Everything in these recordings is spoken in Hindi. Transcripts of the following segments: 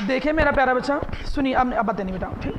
देखिए मेरा प्यारा बच्चा, सुनिए, अब बातें नहीं बेटा, ठीक।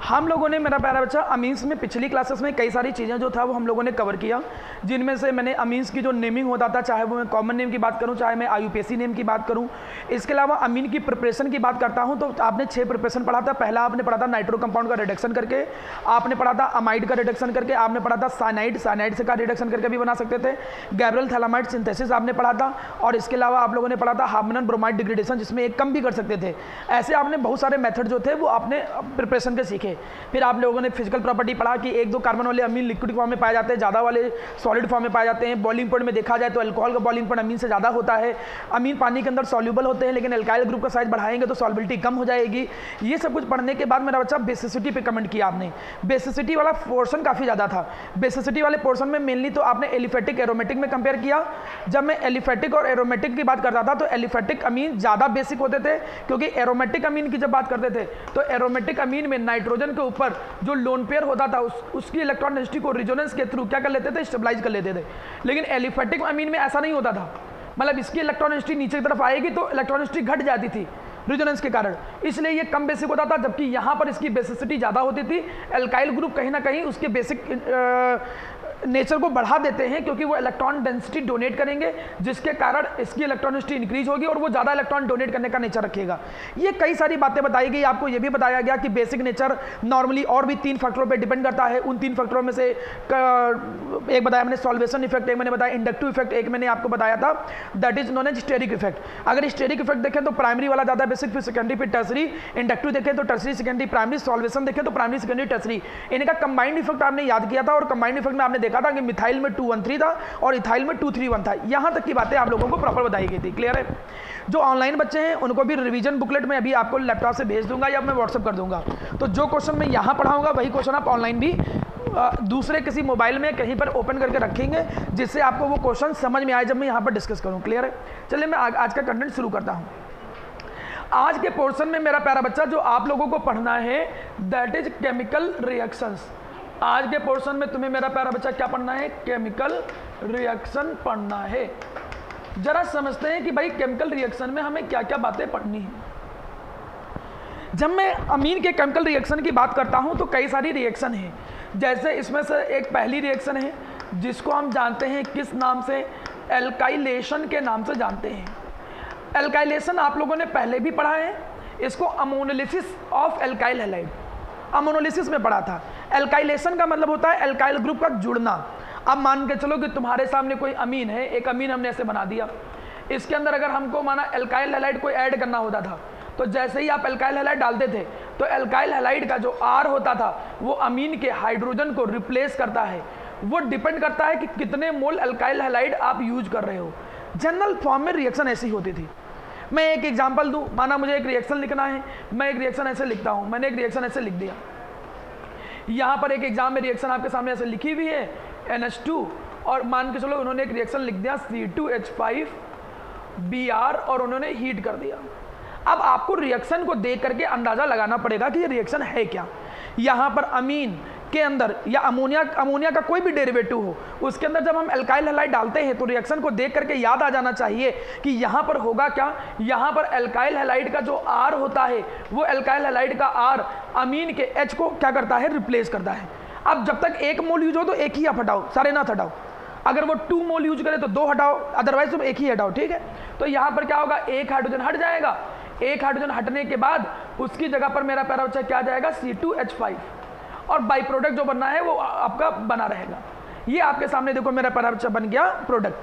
हम लोगों ने, मेरा प्यारा बच्चा, अमीन्स में पिछली क्लासेस में कई सारी चीज़ें जो था वो हम लोगों ने कवर किया, जिनमें से मैंने अमीन्स की जो नेमिंग होता था, चाहे वो मैं कॉमन नेम की बात करूं, चाहे मैं आईयूपीएसी नेम की बात करूं। इसके अलावा अमीन की प्रिपरेशन की बात करता हूं तो आपने 6 प्रिपरेशन पढ़ा था। पहला आपने पढ़ा था नाइट्रो कंपाउंड का रिडक्शन करके, आपने पढ़ा था अमाइड का रिडक्शन करके, आपने पढ़ा था साइनाइड से का रिडक्शन करके भी बना सकते थे, गैब्रियल थैलामाइड सिंथेसिस आपने पढ़ा था, और इसके अलावा आप लोगों ने पढ़ा था हार्मोनल ब्रोमाइड डिग्रेडेशन, जिसमें एक कम भी कर सकते थे। ऐसे आपने बहुत सारे मेथड जो थे वो आपने प्रिपरेशन के सीखे। फिर आप लोगों ने फिजिकल प्रॉपर्टी पढ़ा कि 1-2 कार्बन वाले अमीन लिक्विड फॉर्म में पाए जाते हैं, ज़्यादा वाले सॉलिड फॉर्म में पाए जाते हैं। बॉइलिंग पॉइंट में देखा जाए तो अल्कोहल का बॉइलिंग पॉइंट अमीन से ज़्यादा होता है। अमीन पानी के अंदर सॉल्यूबल होते हैं, लेकिन अल्काइल ग्रुप का साइज बढ़ाएंगे तो सॉल्युबिलिटी कम हो जाएगी। ये सब कुछ पढ़ने के बाद मेरा बच्चा बेसिसिटी पे कमेंट किया आपने। बेसिसिटी वाला पोर्शन काफ़ी ज़्यादा था। बेसिसिटी वाले पोर्शन में मेनली तो आपने एलिफेटिक एरोमेटिक में कंपेयर किया। जब मैं एलिफेटिक और एरोमेटिक की बात करता था तो एलिफेटिक अमीन ज़्यादा बेसिक होते थे, क्योंकि एरोमेटिक अमीन की जब बात करते थे तो एरोमेटिक अमीन में नाइट्रोजन के ऊपर जो लोन पेयर होता था उसकी इलेक्ट्रॉन डेंसिटी को रिजोनेंस के थ्रू क्या कर लेते थे, स्टेबलाइज कर लेते थे। लेकिन एलिफेटिक अमीन में ऐसा नहीं होता था, मतलब इसकी इलेक्ट्रॉन डेंसिटी नीचे की तरफ आएगी तो इलेक्ट्रॉन डेंसिटी घट जाती थी रिजोनेंस के कारण, इसलिए ये कम बेसिक होता था। जबकि यहाँ पर इसकी बेसिसिटी ज़्यादा होती थी। एल्काइल ग्रुप कहीं ना कहीं उसके बेसिक नेचर को बढ़ा देते हैं, क्योंकि वो इलेक्ट्रॉन डेंसिटी डोनेट करेंगे, जिसके कारण इसकी इलेक्ट्रॉन डेंसिटी इंक्रीज होगी और वो ज़्यादा इलेक्ट्रॉन डोनेट करने का नेचर रखेगा। ये कई सारी बातें बताई गई। आपको ये भी बताया गया कि बेसिक नेचर नॉर्मली और भी 3 फैक्टरों पे डिपेंड करता है। उन 3 फैक्टरों में से एक बताया मैंने सॉल्वेशन इफेक्ट, एक मैंने बताया इंडक्टिव इफेक्ट, एक मैंने आपको बताया था that is known as steric effect. अगर स्टेरिक इफेक्ट देखें तो प्राइमरी वाला ज़्यादा बेसिक, फिर सेकेंडरी, फिर टर्सरी। इंडक्टिव देखें तो टर्सरी, सेकेंडरी, प्राइमरी। सॉल्वेशन देखें तो प्राइमरी, सेकेंडरी, टर्सरी। इनका कंबाइंड इफेक्ट आपने याद किया था, और कंबाइंड इफेक्ट में आपने देखा था कि मिथाइल में 213 था और इथाइल में 231 था। यहां तक की बातें आप लोगों को प्रॉपर बताई गई थी। क्लियर है? जो ऑनलाइन बच्चे हैं उनको भी रिवीजन बुकलेट में अभी आपको लैपटॉप से भेज दूंगा या मैं व्हाट्सएप कर दूंगा। तो जो क्वेश्चन मैं यहां पढ़ाऊंगा वही क्वेश्चन आप ऑनलाइन भी दूसरे किसी मोबाइल में कहीं पर ओपन करके रखेंगे, जिससे आपको वो क्वेश्चन समझ में आए जब मैं यहाँ पर डिस्कस करूँ। क्लियर है? चलिए मैं आज का कंटेंट शुरू करता हूँ। आज के पोर्शन में मेरा प्यारा बच्चा जो आप लोगों को पढ़ना है दैट इज केमिकल रिएक्शंस। आज के पोर्शन में तुम्हें मेरा प्यारा बच्चा क्या पढ़ना है? केमिकल रिएक्शन पढ़ना है। जरा समझते हैं कि भाई केमिकल रिएक्शन में हमें क्या क्या बातें पढ़नी है। जब मैं अमीन के केमिकल रिएक्शन की बात करता हूं तो कई सारी रिएक्शन है। जैसे इसमें से एक पहली रिएक्शन है जिसको हम जानते हैं किस नाम से? एल्काइलेशन के नाम से जानते हैं। एल्काइलेशन आप लोगों ने पहले भी पढ़ा है, इसको ammonolysis of alkyl halide ammonolysis में पढ़ा था। एल्काइलेशन का मतलब होता है एल्काइल ग्रुप का जुड़ना। अब मान के चलो कि तुम्हारे सामने कोई अमीन है, एक अमीन हमने ऐसे बना दिया, इसके अंदर अगर हमको माना एल्काइल हैलाइड कोई ऐड करना होता था तो जैसे ही आप एल्काइल हैलाइड डालते थे तो एल्काइल हैलाइड का जो आर होता था वो अमीन के हाइड्रोजन को रिप्लेस करता है। वो डिपेंड करता है कि कितने मोल एल्काइल हैलाइड आप यूज कर रहे हो। जनरल फॉर्म में रिएक्शन ऐसी होती थी। मैं एक एग्जांपल दूं, माना मुझे एक रिएक्शन लिखना है, मैं एक रिएक्शन ऐसे लिखता हूं। मैंने एक रिएक्शन ऐसे लिख दिया, यहां पर एक एग्जाम में रिएक्शन आपके सामने ऐसे लिखी हुई है NH2, और मान के चलो उन्होंने एक रिएक्शन लिख दिया C2H5Br और उन्होंने हीट कर दिया। अब आपको रिएक्शन को देख करके अंदाजा लगाना पड़ेगा कि ये रिएक्शन है क्या। यहां पर अमीन के अंदर या अमोनिया का कोई भी डेरिवेटिव हो, उसके अंदर जब हम एल्काइल हैलाइड डालते हैं तो रिएक्शन को देख करके याद आ जाना चाहिए कि यहाँ पर होगा क्या। यहाँ पर एल्काइल हैलाइड का जो R होता है वो एल्काइल हैलाइड का R अमीन के H को क्या करता है? रिप्लेस करता है। अब जब तक 1 मोल यूज हो तो एक ही आप हटाओ, सारे ना हटाओ। अगर वो 2 मोल यूज करे तो 2 हटाओ, अदरवाइज तुम एक ही हटाओ। ठीक है? तो यहाँ पर क्या होगा? एक हाइड्रोजन हट जाएगा। एक हाइड्रोजन हटने के बाद उसकी जगह पर मेरा प्यारा बच्चा क्या आ जाएगा? C2H5, और बाई प्रोडक्ट जो बनना है वो आपका बना रहेगा। ये आपके सामने देखो मेरा प्यारा बच्चा बन गया प्रोडक्ट।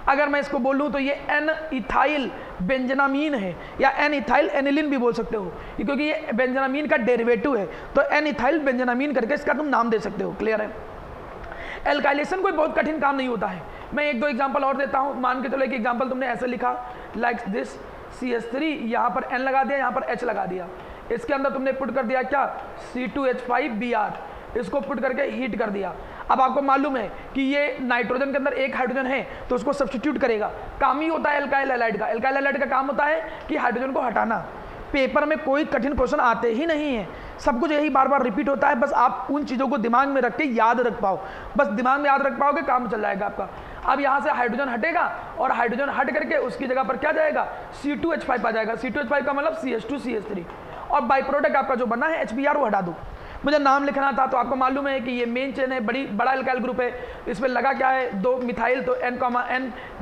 अगर मैं इसको बोलूँ तो ये एन इथाइल बेंजनामीन है, या एन इथाइल एनिलिन भी बोल सकते हो, क्योंकि ये बेंजनामीन का डेरिवेटिव है। तो एन इथाइल बेंजनामीन करके इसका तुम नाम दे सकते हो। क्लियर है? एल्काइलेशन कोई बहुत कठिन काम नहीं होता है। मैं 1-2 एग्जाम्पल और देता हूँ। मान के चलो एक एग्जाम्पल तुमने ऐसे लिखा लाइक दिस CH3, यहाँ पर N लगा दिया, यहाँ पर H लगा दिया। इसके अंदर तुमने पुट कर दिया क्या? C2H5Br, इसको पुट करके हीट कर दिया। अब आपको मालूम है कि ये नाइट्रोजन के अंदर एक हाइड्रोजन है तो उसको सब्स्टिट्यूट करेगा। काम ही होता है एल्काइल हैलाइड का। एल्काइल हैलाइड का काम होता है कि हाइड्रोजन को हटाना। पेपर में कोई कठिन क्वेश्चन आते ही नहीं है, सब कुछ यही बार बार रिपीट होता है। बस आप उन चीज़ों को दिमाग में रख के याद रख पाओ, बस दिमाग में याद रख पाओगे काम चल जाएगा आपका। अब यहाँ से हाइड्रोजन हटेगा और हाइड्रोजन हट करके उसकी जगह पर क्या जाएगा, C2H5 आ जाएगा। C2H5 का मतलब CH2CH3, और बाई प्रोडक्ट आपका जो बना है HBr वो हटा दो। मुझे नाम लिखना था, तो आपको मालूम है कि ये मेन चेन है, बड़ा एल्काइल ग्रुप है, इसमें लगा क्या है 2 मिथाइल, तो N,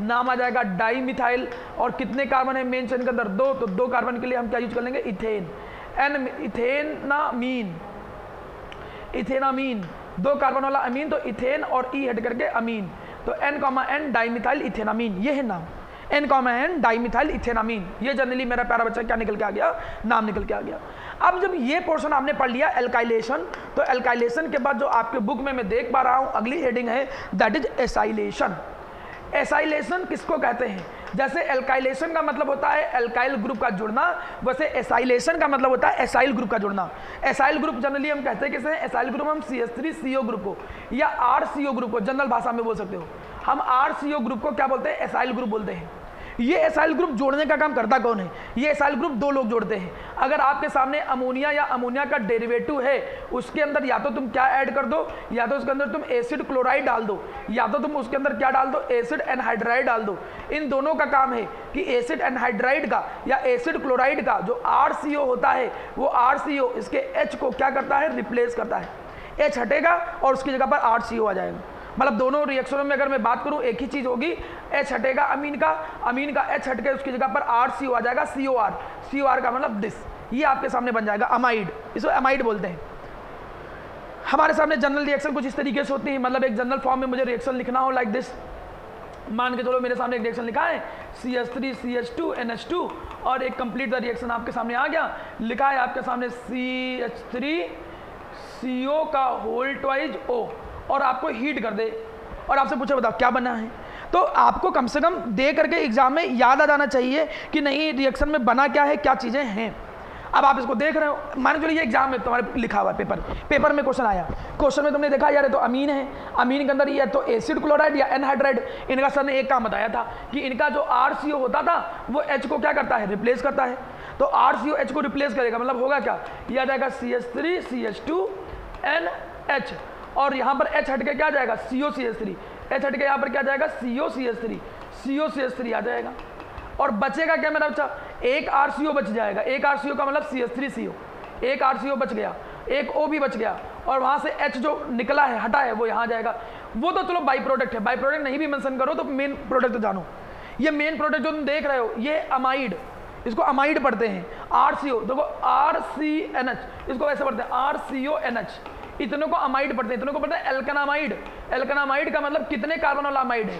नाम आ जाएगा डाई मिथाइल। और कितने कार्बन है मेन चेन के अंदर, 2, तो 2 कार्बन के लिए हम क्या यूज कर लेंगे, इथेन, इथेनामीन, 2 कार्बन वाला अमीन, तो इथेन और ई हट करके अमीन, तो N, डाईमिथाइल इथेनामीन, ये है नाम, N, डाईमिथाइल इथेनामीन। ये जनरली मेरा प्यारा बच्चा क्या निकल के आ गया, नाम निकल के आ गया। अब जब ये पोर्शन आपने पढ़ लिया एल्काइलेशन, तो एल्काइलेशन के बाद जो आपके बुक में मैं देख पा रहा हूं अगली हेडिंग है दैट इज एसाइलेशन। एसाइलेशन किसको कहते हैं, जैसे एल्काइलेशन का मतलब होता है एल्काइल ग्रुप का जुड़ना, वैसे एसाइलेशन का मतलब होता है एसाइल ग्रुप का जुड़ना। एसाइल ग्रुप जनरली हम कहते हैं किसे, एसाइल ग्रुप हम CH3CO ग्रुप को या RCO ग्रुप को जनरल भाषा में बोल सकते हो। हम RCO ग्रुप को क्या बोलते हैं, एसाइल ग्रुप बोलते हैं। ये एसाइल ग्रुप जोड़ने का काम करता कौन है, ये एसाइल ग्रुप 2 लोग जोड़ते हैं। अगर आपके सामने अमोनिया या अमोनिया का डेरिवेटिव है, उसके अंदर या तो तुम क्या ऐड कर दो, या तो उसके अंदर तुम एसिड क्लोराइड डाल दो, या तो तुम उसके अंदर क्या डाल दो, एसिड एनहाइड्राइड डाल दो। इन दोनों का काम है कि एसिड एनहाइड्राइड का या एसिड क्लोराइड का जो RCO होता है, वो RCO इसके H को क्या करता है, रिप्लेस करता है। H हटेगा और उसकी जगह पर RCO आ जाएगा। मतलब दोनों रिएक्शनों में अगर मैं बात करूं एक ही चीज होगी, H हटेगा अमीन का H हट के उसकी जगह पर RCO आ जाएगा, COR का मतलब दिस, ये आपके सामने बन जाएगा अमाइड, इसको अमाइड बोलते हैं। हमारे सामने जनरल रिएक्शन कुछ इस तरीके से होती है, मतलब एक जनरल फॉर्म में मुझे रिएक्शन लिखना हो लाइक दिस, मान के चलो मेरे सामने एक रिएक्शन लिखा है CH3CH2NH2 और एक कंप्लीट द रिएक्शन आपके सामने आ गया, लिखा है आपके सामने CH3CO का होल ट्वाइज O, और आपको हीट कर दे और आपसे पूछे बताओ क्या बना है, तो आपको कम से कम दे करके एग्जाम में याद आ जाना चाहिए कि नहीं रिएक्शन में बना क्या है, क्या चीज़ें हैं। अब आप इसको देख रहे हो, मान चलो ये एग्जाम में तुम्हारे लिखा हुआ है, पेपर में क्वेश्चन आया, क्वेश्चन में तुमने देखा यार तो अमीन है, अमीन के अंदर ये तो एसिड क्लोराइड या एनहाइड्राइड, इनका सर ने एक काम बताया था कि इनका जो RCO होता था वो H को क्या करता है, रिप्लेस करता है। तो RCO H को रिप्लेस करेगा, मतलब होगा क्या, ये आ जाएगा CH3CH2NH, और यहाँ पर H हट के क्या जाएगा, COCH3, H हट के यहाँ पर क्या जाएगा, COCH3 आ जाएगा। और बचेगा क्या मेरा बच्चा, एक RCO बच जाएगा, एक RCO का मतलब CH3CO, एक RCO बच गया, एक O भी बच गया, और वहाँ से H जो निकला है हटा है वो यहाँ जाएगा। वो तो चलो बाई प्रोडक्ट है, बाई प्रोडक्ट नहीं भी मेंशन करो तो मेन प्रोडक्ट तो जानो। ये मेन प्रोडक्ट जो तुम देख रहे हो ये अमाइड, इसको अमाइड पढ़ते हैं। RCO देखो RCNH, इसको वैसे पढ़ते हैं RCONH, इतनों को अमाइड पढ़ते हैं, इतनों को पढ़ते हैं एल्कनामाइड। एल्कनामाइड का मतलब कितने कार्बन वाला अमाइड है,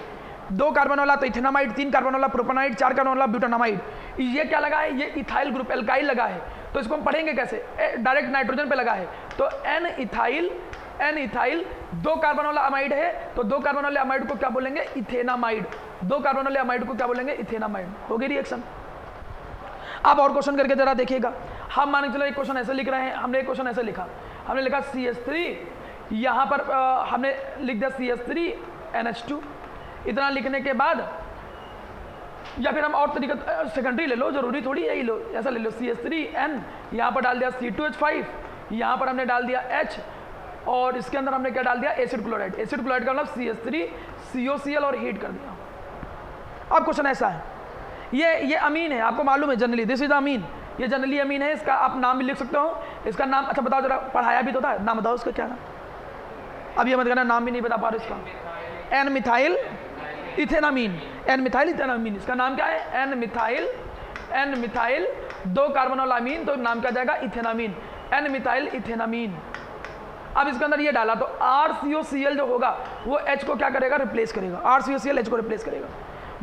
2 कार्बन वाला तो इथेनामाइड, 3 कार्बन वाला प्रोपेनाइड, 4 कार्बन वाला ब्यूटानामाइड। ये क्या लगा है, ये इथाइल ग्रुप एल्काइल लगा है, तो इसको हम पढ़ेंगे कैसे, डायरेक्ट नाइट्रोजन पे लगा है, तो एन इथाइल 2 कार्बन वाला अमाइड है, तो 2 कार्बन वाले अमाइड को क्या बोलेंगे, इथेनामाइड। 2 कार्बन वाले अमाइड को क्या बोलेंगे, इथेनामाइड। हो गई रिएक्शन। आप और क्वेश्चन करके जरा देखिएगा। हम मान के चलो एक क्वेश्चन ऐसे लिख रहे हैं, हमने एक क्वेश्चन ऐसे लिखा, हमने लिखा CH3, यहाँ पर हमने लिख दिया CH3NH2। इतना लिखने के बाद या फिर हम और तरीका सेकेंडरी ले लो, जरूरी थोड़ी है, लो ऐसा ले लो CH3N, यहाँ पर डाल दिया C2H5, यहाँ पर हमने डाल दिया H, और इसके अंदर हमने क्या डाल दिया, एसिड क्लोराइड। एसिड क्लोराइड का मतलब CH3COCl और हीट कर दिया। अब क्वेश्चन ऐसा है, ये अमीन है, आपको मालूम है जनरली दिस इज अमीन, ये जनरली अमीन है, इसका आप नाम भी लिख सकते हो, इसका नाम अच्छा बताओ जरा, पढ़ाया भी तो था, नाम बताओ इसका क्या नाम, अब ये मत कहना नाम भी नहीं बता पा रहे इसका, एन मिथाइल इथेनामीन, एन मिथाइल इथेनामीन, इसका नाम क्या है, एन मिथाइल 2 कार्बन वाला अमीन, तो नाम क्या जाएगा, इथेनामीन, एन मिथाइल इथेनामीन। अब इसके अंदर ये डाला तो RCOCl जो होगा वो H को क्या करेगा, रिप्लेस करेगा, RCOCl H को रिप्लेस करेगा।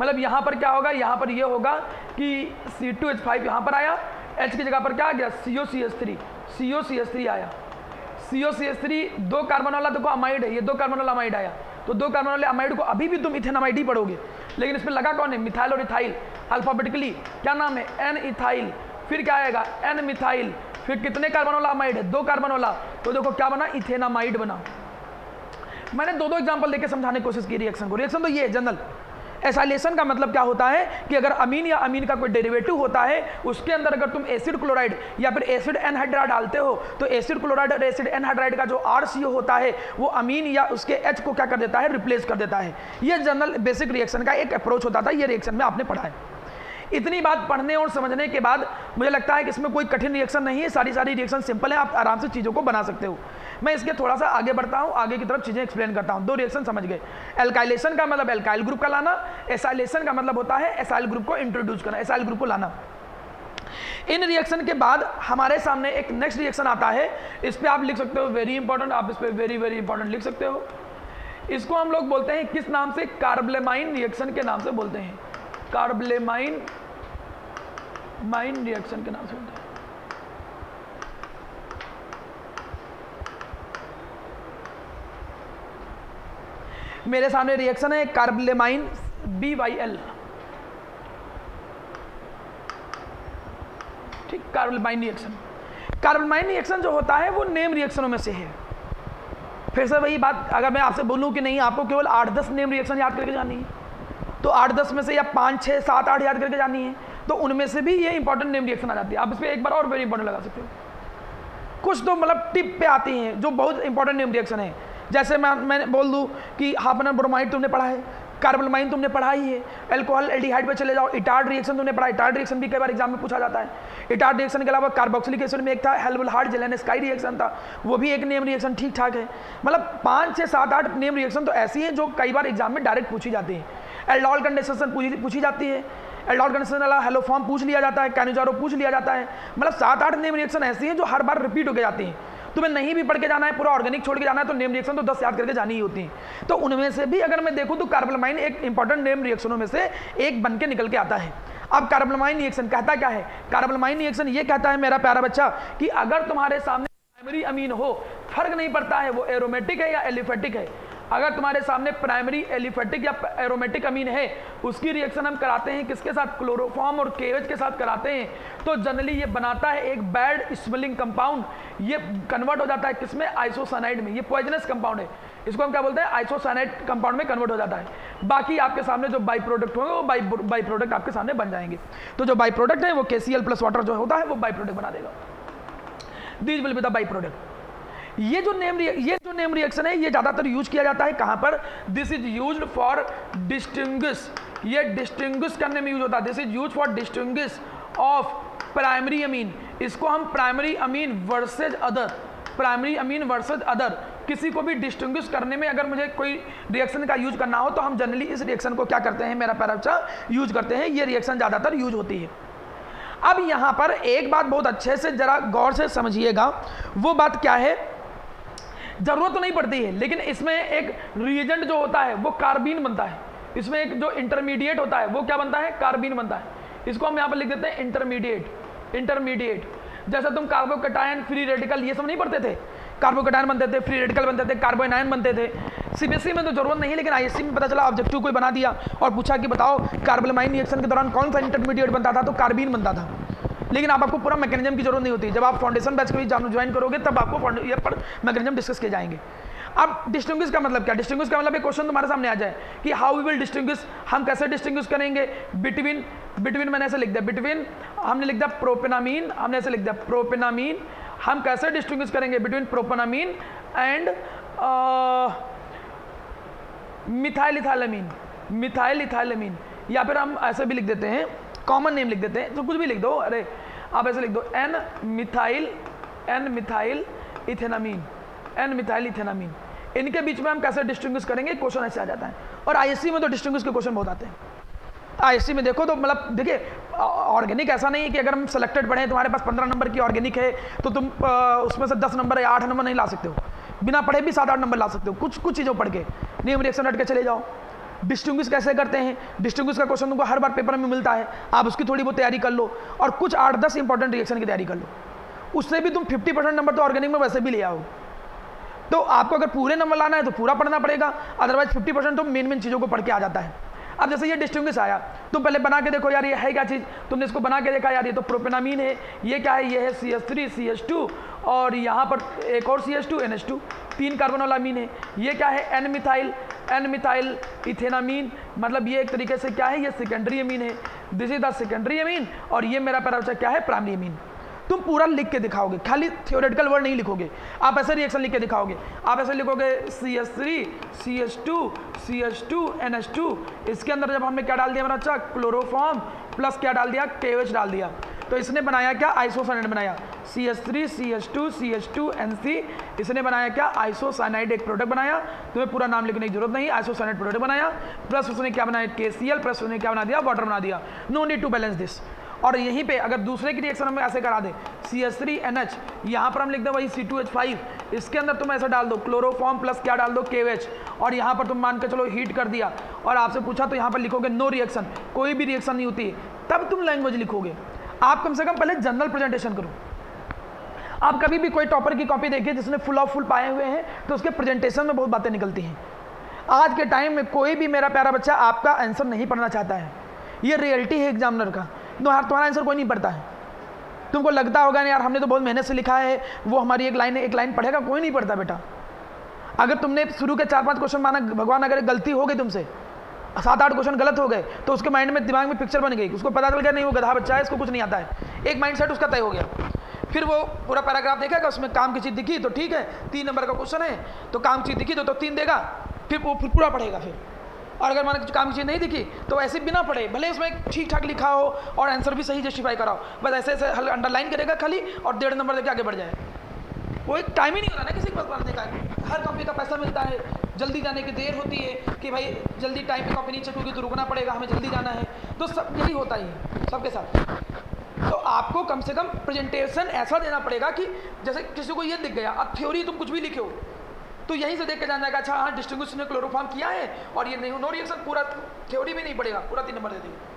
मतलब यहाँ पर क्या होगा, यहाँ पर ये होगा कि C2H5 यहाँ पर आया, H की जगह पर क्या आ गया, COCH3 आया। COCH3 2 कार्बन वाला देखो अमाइड है, ये 2 कार्बन वाला अमाइड आया, तो 2 कार्बन वाले अमाइड को अभी भी तुम इथेनामाइड ही पढ़ोगे, लेकिन इसमें लगा कौन है, मिथाइल और इथाइल, अल्फाबेटिकली क्या नाम है, N इथाइल, फिर क्या आएगा, N मिथाइल, फिर कितने कार्बन वाला अमाइड है, 2 कार्बन वाला, तो देखो क्या बना, इथेनामाइड बना। मैंने 2 एग्जांपल देके समझाने की कोशिश की रिएक्शन को। रिएक्शन तो ये है जनरल, एसाइलेशन का मतलब क्या होता है कि अगर अमीन या अमीन का कोई डेरिवेटिव होता है, उसके अंदर अगर तुम एसिड क्लोराइड या फिर एसिड एनहाइड्राइड डालते हो, तो एसिड क्लोराइड और एसिड एनहाइड्राइड का जो RCO होता है वो अमीन या उसके H को क्या कर देता है, रिप्लेस कर देता है। ये जनरल बेसिक रिएक्शन का एक अप्रोच होता था, ये रिएक्शन में आपने पढ़ा है। इतनी बात पढ़ने और समझने के बाद मुझे लगता है कि इसमें कोई कठिन रिएक्शन नहीं है, सारी रिएक्शन सिंपल है, आप आराम से चीज़ों को बना सकते हो। मैं इसके थोड़ा सा आगे बढ़ता हूँ, आगे की तरफ चीज़ें एक्सप्लेन करता हूँ। 2 रिएक्शन समझ गए। एल्काइलेशन का मतलब एल्काइल ग्रुप का लाना, एसाइलेशन का मतलब होता है एसाइल ग्रुप को इंट्रोड्यूस करना, एसाइल ग्रुप को लाना। इन रिएक्शन के बाद हमारे सामने एक नेक्स्ट रिएक्शन आता है, इस पर आप लिख सकते हो वेरी इंपॉर्टेंट, आप इस पर वेरी वेरी इंपॉर्टेंट लिख सकते हो। इसको हम लोग बोलते हैं किस नाम से, कार्बलेमाइन रिएक्शन के नाम से बोलते हैं, कार्बलेमाइन रिएक्शन के नाम से बोलते हैं। मेरे सामने रिएक्शन है कार्बलेमाइन ByL, ठीक, कार्बलेमाइन रिएक्शन। कार्बलेमाइन रिएक्शन जो होता है वो नेम रिएक्शनों में से है। फिर से वही बात, अगर मैं आपसे बोलूं कि नहीं आपको केवल 8-10 नेम रिएक्शन याद करके जानी है, तो 8-10 में से या 5, 6, 7, 8 याद करके जानी है, तो उनमें से भी ये इंपॉर्टेंट नेम रिएक्शन आ जाती है। आप इस पर एक बार और वेरी इंपॉर्टेंट लगा सकते हो। कुछ तो मतलब टिप पे आती हैं जो बहुत इंपॉर्टेंट नेम रिएक्शन है। जैसे मैं बोल दूं कि हाफनर ब्रोमाइड तुमने पढ़ा है, कार्बलमाइन तुमने पढ़ा ही है, अल्कोहल एल्डिहाइड पे चले जाओ, इटार्ड रिएक्शन तुमने पढ़ा, इटार्ड रिएक्शन भी कई बार एग्जाम में पूछा जाता है। इटार्ड रिएक्शन के अलावा कार्बोक्सिलिक एसिड में एक था हेल्वलहार्ड जेलेनस्काई रिएक्शन था, वो भी एक नेम रिएक्शन ठीक ठाक है। मतलब 5, 6, 7, 8 नेम रिएक्शन तो ऐसी हैं जो कई बार एग्जाम में डायरेक्ट पूछी जाती है। एल्डोल कंडेंसेशन पूछी जाती है, एल्डोल कंडेंसेशन वाला हेलोफॉर्म पूछ लिया जाता है, कैनिजारो पूछ लिया जाता है। मतलब 7-8 नेम रिएक्शन ऐसी हैं जो हर बार रिपीट होकर जाती हैं। तुम्हें नहीं भी पढ़ के जाना है, पूरा ऑर्गेनिक छोड़ के जाना है, तो नेम रिएक्शन तो 10 याद करके जानी ही होती है। तो उनमें से भी अगर मैं देखूं तो कार्बलमाइन एक इंपॉर्टेंट नेम रिएक्शनों में से एक बन के निकल के आता है। अब कार्बलमाइन रिएक्शन कहता क्या है? कार्बलमाइन रिएक्शन ये कहता है मेरा प्यारा बच्चा कि अगर तुम्हारे सामने प्राइमरी अमीन हो, फर्क नहीं पड़ता है वो एरोमेटिक है या एलिफेटिक है, अगर तुम्हारे सामने प्राइमरी एलिफेटिक या एरोमेटिक अमीन है, उसकी रिएक्शन हम कराते हैं किसके साथ? क्लोरोफॉर्म और KOH के साथ कराते हैं। तो जनरली ये बनाता है एक बैड स्मेलिंग कंपाउंड, ये कन्वर्ट हो जाता है किसमें? आइसोसाइनाइड में। ये पॉइजनस कंपाउंड है, इसको हम क्या बोलते हैं? आइसोसाइनाइड कंपाउंड में कन्वर्ट हो जाता है। बाकी आपके सामने जो बाई प्रोडक्ट होंगे वो बाई प्रोडक्ट आपके सामने बन जाएंगे। तो जो बाई प्रोडक्ट है वो KCl प्लस वाटर जो होता है वो बाई प्रोडक्ट बना देगा। These will be the by product. ये जो नेम रिएक्शन है ये ज़्यादातर यूज किया जाता है कहाँ पर? This is used for distinguish, ये डिस्टिंग्विश करने में यूज होता है। This is use for distinguish of primary amine. इसको हम primary amine versus other, primary amine versus other, किसी को भी डिस्टिंग्विश करने में अगर मुझे कोई रिएक्शन का यूज करना हो तो हम जनरली इस रिएक्शन को क्या करते हैं मेरा प्यारा बच्चा? यूज करते हैं। ये रिएक्शन ज़्यादातर यूज होती है। अब यहाँ पर एक बात बहुत अच्छे से जरा गौर से समझिएगा, वो बात क्या है? जरूरत तो नहीं पड़ती है, लेकिन इसमें एक रिएजेंट जो होता है वो कार्बीन बनता है। इसमें एक जो इंटरमीडिएट होता है वो क्या बनता है? कार्बीन बनता है। इसको हम यहाँ पर लिख देते हैं इंटरमीडिएट। जैसे तुम कार्बोकैटायन, फ्री रेडिकल, ये सब नहीं पढ़ते थे? कार्बोकैटायन बनते थे, फ्री रेडिकल बनते थे, कार्बोनायन बनते थे। CBSE में तो जरूरत नहीं, लेकिन ISC में पता चला, ऑब्जेक्टिव कोई बना दिया और पूछा कि बताओ कार्बलमाइन रिएक्शन के दौरान कौन सा इंटरमीडिएट बनता था, तो कार्बीन बनता था। लेकिन आपको पूरा मैकेनिज्म की जरूरत नहीं होती। जब आप फाउंडेशन बैच कभी ज्वाइन करोगे तब आपको ये पर मैकेनिज्म डिस्कस किए जाएंगे। अब डिस्टिंग्विश का मतलब क्या? डिस्टिंग्विश का मतलब एक क्वेश्चन तुम्हारे सामने आ जाए कि हाउ वी विल डिस्टिंग्विश, हम कैसे डिस्टिंग्विश करेंगे बिटवीन मैंने ऐसे लिख दिया, बिटवीन हमने लिख दिया प्रोपेनामीन, हमने ऐसे लिख दिया प्रोपेनामीन। हम कैसे डिस्टिंग्विश करेंगे बिटवीन प्रोपेनामीन एंड मिथाइल, या फिर हम ऐसे भी लिख देते हैं, कॉमन नेम लिख देते हैं, तो कुछ भी लिख दो। अरे आप ऐसे लिख दो एन मिथाइल इथेनामीन। इनके बीच में हम कैसे डिस्टिंग्विश करेंगे, क्वेश्चन ऐसे आ जाता है। और ISC में तो डिस्टिंग्विश के क्वेश्चन बहुत आते हैं। ISC में देखो तो मतलब देखिए, ऑर्गेनिक ऐसा नहीं है कि अगर हम सेलेक्टेड पढ़े, तुम्हारे पास 15 नंबर की ऑर्गेनिक है तो तुम उसमें से 10 नंबर या 8 नंबर नहीं ला सकते हो। बिना पढ़े भी 7-8 नंबर ला सकते हो, कुछ चीज़ों पढ़ के नेम रिएक्शन रट के चले जाओ। डिस्टिंग्विश कैसे करते हैं? डिस्टिंग्विश का क्वेश्चन तुमको हर बार पेपर में मिलता है, आप उसकी थोड़ी बहुत तैयारी कर लो और कुछ 8-10 इंपॉर्टेंट रिएक्शन की तैयारी कर लो। उससे भी तुम 50% नंबर तो ऑर्गेनिक में वैसे भी ले आओ। तो आपको अगर पूरे नंबर लाना है तो पूरा पढ़ना पड़ेगा, अदरवाइज 50% तो मेन चीज़ों को पढ़ के आ जाता है। अब जैसे ये डिस्टिंग्विश आया, तुम पहले बना के देखो यार ये है क्या चीज़, तुमने इसको बना के देखा यार ये तो प्रोपेनामीन है, ये क्या है? ये है CH3 CH2 और यहाँ पर एक और CH2 NH2, 3 कार्बन वाला अमीन है। ये क्या है? N मिथाइल एन मिथाइल इथेनामीन, मतलब ये एक तरीके से क्या है, ये सेकेंडरी अमीन है, दिस इज द सेकेंडरी अमीन, और ये मेरा पैरा बच्चा क्या है, प्राइमरी अमीन। तुम पूरा लिख के दिखाओगे, खाली थियोरेटिकल वर्ड नहीं लिखोगे, आप ऐसे रिएक्शन लिख के दिखाओगे। आप ऐसे लिखोगे CH3 CH2 CH2 NH2, इसके अंदर जब हमने क्या डाल दिया मेरा बच्चा, क्लोरोफॉर्म प्लस क्या डाल दिया, KOH डाल दिया, तो इसने बनाया क्या, आइसोसाइनाइड बनाया, CH3 CH2 CH2 NC, इसने बनाया क्या, आइसोसाइनाइड एक प्रोडक्ट बनाया, तुम्हें पूरा नाम लिखने की जरूरत नहीं, आइसोसाइनाइड प्रोडक्ट बनाया, प्लस उसने क्या बनाया, KCl, प्लस उसने क्या बना दिया, वाटर बना दिया, no need to balance this. और यहीं पे अगर दूसरे की रिएक्शन हम ऐसे करा दें, CH3NH, यहाँ पर हम लिख दें वही C2H5, इसके अंदर तुम ऐसा डाल दो क्लोरोफॉर्म प्लस क्या डाल दो, KOH, और यहाँ पर तुम मान के चलो हीट कर दिया, और आपसे पूछा तो यहाँ पर लिखोगे नो रिएक्शन, कोई भी रिएक्शन नहीं होती है, तब तुम लैंग्वेज लिखोगे। आप कम से कम पहले जनरल प्रेजेंटेशन करो। आप कभी भी कोई टॉपर की कॉपी देखिए जिसने फुल ऑफ फुल पाए हुए हैं, तो उसके प्रेजेंटेशन में बहुत बातें निकलती हैं। आज के टाइम में कोई भी मेरा प्यारा बच्चा आपका आंसर नहीं पढ़ना चाहता है, ये रियलिटी है एग्जामिनर का। तुम्हारा आंसर कोई नहीं पढ़ता है। तुमको लगता होगा नहीं यार हमने तो बहुत मेहनत से लिखा है, वो हमारी एक लाइन पढ़ेगा, कोई नहीं पढ़ता बेटा। अगर तुमने शुरू के 4-5 क्वेश्चन माना, भगवान अगर गलती हो गई तुमसे, 7-8 क्वेश्चन गलत हो गए, तो उसके माइंड में दिमाग में पिक्चर बन गई, उसको पता चल गया नहीं वो गधा बच्चा है, इसको कुछ नहीं आता है, एक माइंड सेट उसका तय हो गया। फिर वो पूरा पैराग्राफ देखेगा, उसमें काम की चीज़ दिखी तो ठीक है, 3 नंबर का क्वेश्चन है तो काम की चीज़ दिखी तो 3 देगा, फिर वो पूरा पढ़ेगा। फिर और अगर मान काम की चीज़ नहीं दिखी तो ऐसे बिना पढ़े, भले उसमें ठीक ठाक लिखा हो और आंसर भी सही जस्टिफाई कराओ, बस ऐसे ऐसे अंडरलाइन करेगा खाली और 1.5 नंबर देके आगे बढ़ जाए। वो एक टाइम ही नहीं हो रहा ना किसी के पास पढ़ने का। हर कॉपी का पैसा मिलता है, जल्दी जाने की देर होती है कि भाई जल्दी टाइम पे कॉपी नहीं चेक तो रुकना पड़ेगा, हमें जल्दी जाना है, तो सब यही होता ही है सबके साथ। तो आपको कम से कम प्रेजेंटेशन ऐसा देना पड़ेगा कि जैसे किसी को ये दिख गया, अब थ्योरी तुम कुछ भी लिखे हो तो यहीं से देख के जाना जाएगा, अच्छा हाँ डिस्टिंग्विश ने क्लोरोफॉर्म किया है और ये नहीं, नो रिएक्शन, पूरा थ्योरी भी नहीं पड़ेगा, पूरा 3 नंबर दे देंगे।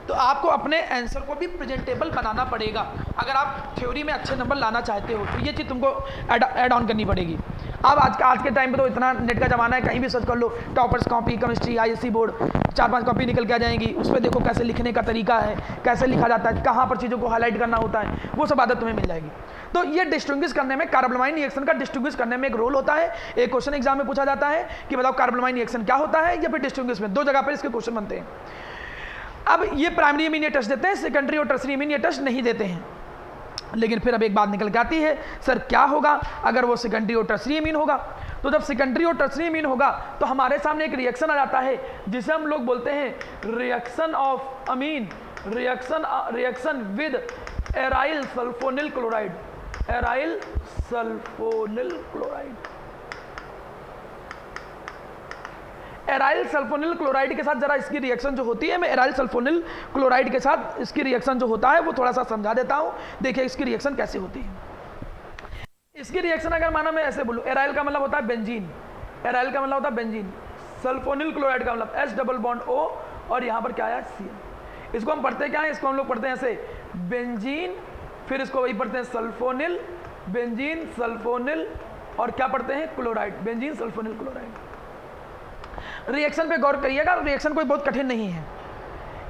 तो आपको अपने आंसर को भी प्रेजेंटेबल बनाना पड़ेगा अगर आप थ्योरी में अच्छे नंबर लाना चाहते हो, तो ये चीज़ तुमको ऐड ऑन करनी पड़ेगी। अब आज के टाइम पे तो इतना नेट का ज़माना है, कहीं भी सर्च कर लो, toppers copy chemistry ISC board, 4-5 copy निकल के आ जाएंगी, उसमें देखो कैसे लिखने का तरीका है, कैसे लिखा जाता है, कहाँ पर चीज़ों को हाईलाइट करना होता है, वो सब आदत तुम्हें मिल जाएगी। तो ये डिस्टिंग्विश करने में, कार्बोनामाइन रिएक्शन का डिस्टिंग्विश करने में एक रोल होता है। एक क्वेश्चन एग्जाम में पूछा जाता है कि बताओ कार्बोनामाइन रिएक्शन क्या होता है, या फिर डिस्टिंग्विश में, 2 जगह पर इसके क्वेश्चन बनते हैं। अब ये प्राइमरी अमीन ये टेस्ट देते हैं, सेकेंडरी और टर्सरी अमीन ये टेस्ट नहीं देते हैं। लेकिन फिर अब एक बात निकल के आती है, सर क्या होगा अगर वो सेकेंडरी और टर्सरी अमीन होगा? तो जब सेकेंडरी और टर्सरी अमीन होगा तो हमारे सामने एक रिएक्शन आ जाता है जिसे हम लोग बोलते हैं reaction of amine, reaction with aryl sulphonyl chloride, aryl sulphonyl chloride. Aryl sulphonyl chloride के साथ जरा इसकी रिएक्शन जो होती है, मैं एराइल सल्फोनिल क्लोराइड के साथ इसकी रिएक्शन जो होता है वो थोड़ा सा समझा देता हूं। देखिए इसकी रिएक्शन कैसे होती है। इसकी रिएक्शन अगर माना मैं ऐसे बोलूं, एराइल का मतलब होता है बेंजीन, एराइल का मतलब होता है बेंजीन, सल्फोनिल क्लोराइड का मतलब H डबल बॉन्ड O और यहाँ पर क्या है Cl। इसको हम पढ़ते क्या है, इसको हम लोग पढ़ते हैं ऐसे बेंजीन, फिर इसको वही पढ़ते हैं सल्फोनिल, बेंजीन सल्फोनिल और क्या पढ़ते हैं chloride, benzene sulphonyl chloride. Reaction पे गौर करिएगा, रिएक्शन कोई बहुत कठिन नहीं है।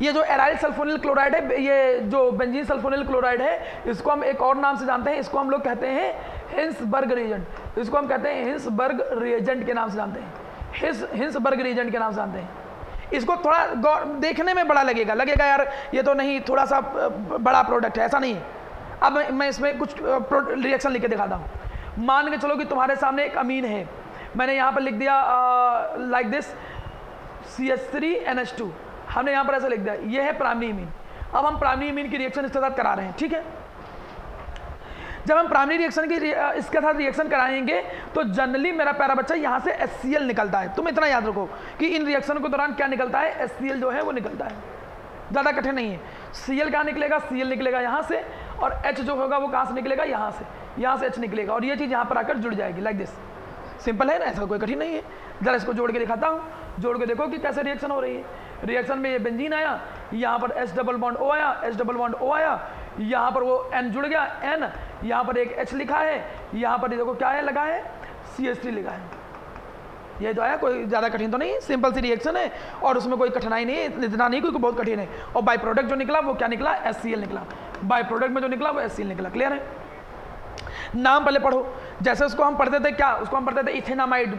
ये जो एराइल सल्फोनिल क्लोराइड है, ये जो बेंजीन सल्फोनिल क्लोराइड है, इसको हम एक और नाम से जानते हैं, इसको हम लोग कहते हैं हिंसबर्ग रिएजेंट। इसको हम कहते हैं हिंसबर्ग रिएजेंट के नाम से जानते हैं, हिंसबर्ग रिएजेंट के नाम से जानते हैं। इसको थोड़ा गौर देखने में बड़ा लगेगा यार ये तो नहीं, थोड़ा सा बड़ा प्रोडक्ट है, ऐसा नहीं है। अब मैं इसमें कुछ रिएक्शन लिख के दिखाता हूँ। मान के चलो कि तुम्हारे सामने एक अमीन है, मैंने यहाँ पर लिख दिया लाइक दिस CH3NH2, हमने यहाँ पर ऐसा लिख दिया, ये है प्राइमरी अमीन। अब हम प्राइमरी अमीन की रिएक्शन इसके साथ करा रहे हैं, ठीक है। जब हम प्राइमरी रिएक्शन की इसके साथ रिएक्शन कराएंगे तो जनरली मेरा प्यारा बच्चा यहाँ से HCl निकलता है। तुम इतना याद रखो कि इन रिएक्शन के दौरान क्या निकलता है, HCl जो है वो निकलता है, ज़्यादा कठिन नहीं है। Cl कहाँ निकलेगा, Cl निकलेगा यहाँ से, और H जो होगा वो कहाँ से निकलेगा, यहाँ से H निकलेगा, और ये चीज़ यहाँ पर आकर जुड़ जाएगी लाइक दिस। सिंपल है ना, ऐसा कोई कठिन नहीं है। जरा इसको जोड़ के दिखाता हूँ, जोड़ के देखो कि कैसे रिएक्शन हो रही है। रिएक्शन में ये बेंजीन आया, यहाँ पर H डबल बॉन्ड O आया, H डबल बॉन्ड O आया, यहाँ पर वो N जुड़ गया N, यहाँ पर एक H लिखा है, यहाँ पर देखो क्या है लगा है, CH3 लिखा है। ये जो आया कोई ज़्यादा कठिन तो नहीं, सिंपल सी रिएक्शन है और उसमें कोई कठिनाई नहीं है, इतना नहीं कोई बहुत कठिन है। और बाई प्रोडक्ट जो निकला वो क्या निकला, HCl निकला। बाई प्रोडक्ट में जो निकला वो HCl निकला। क्लियर है? नाम पहले पढ़ो। जैसे उसको हम पढ़ते थे क्या, उसको हम पढ़ते थे इथेनामाइड,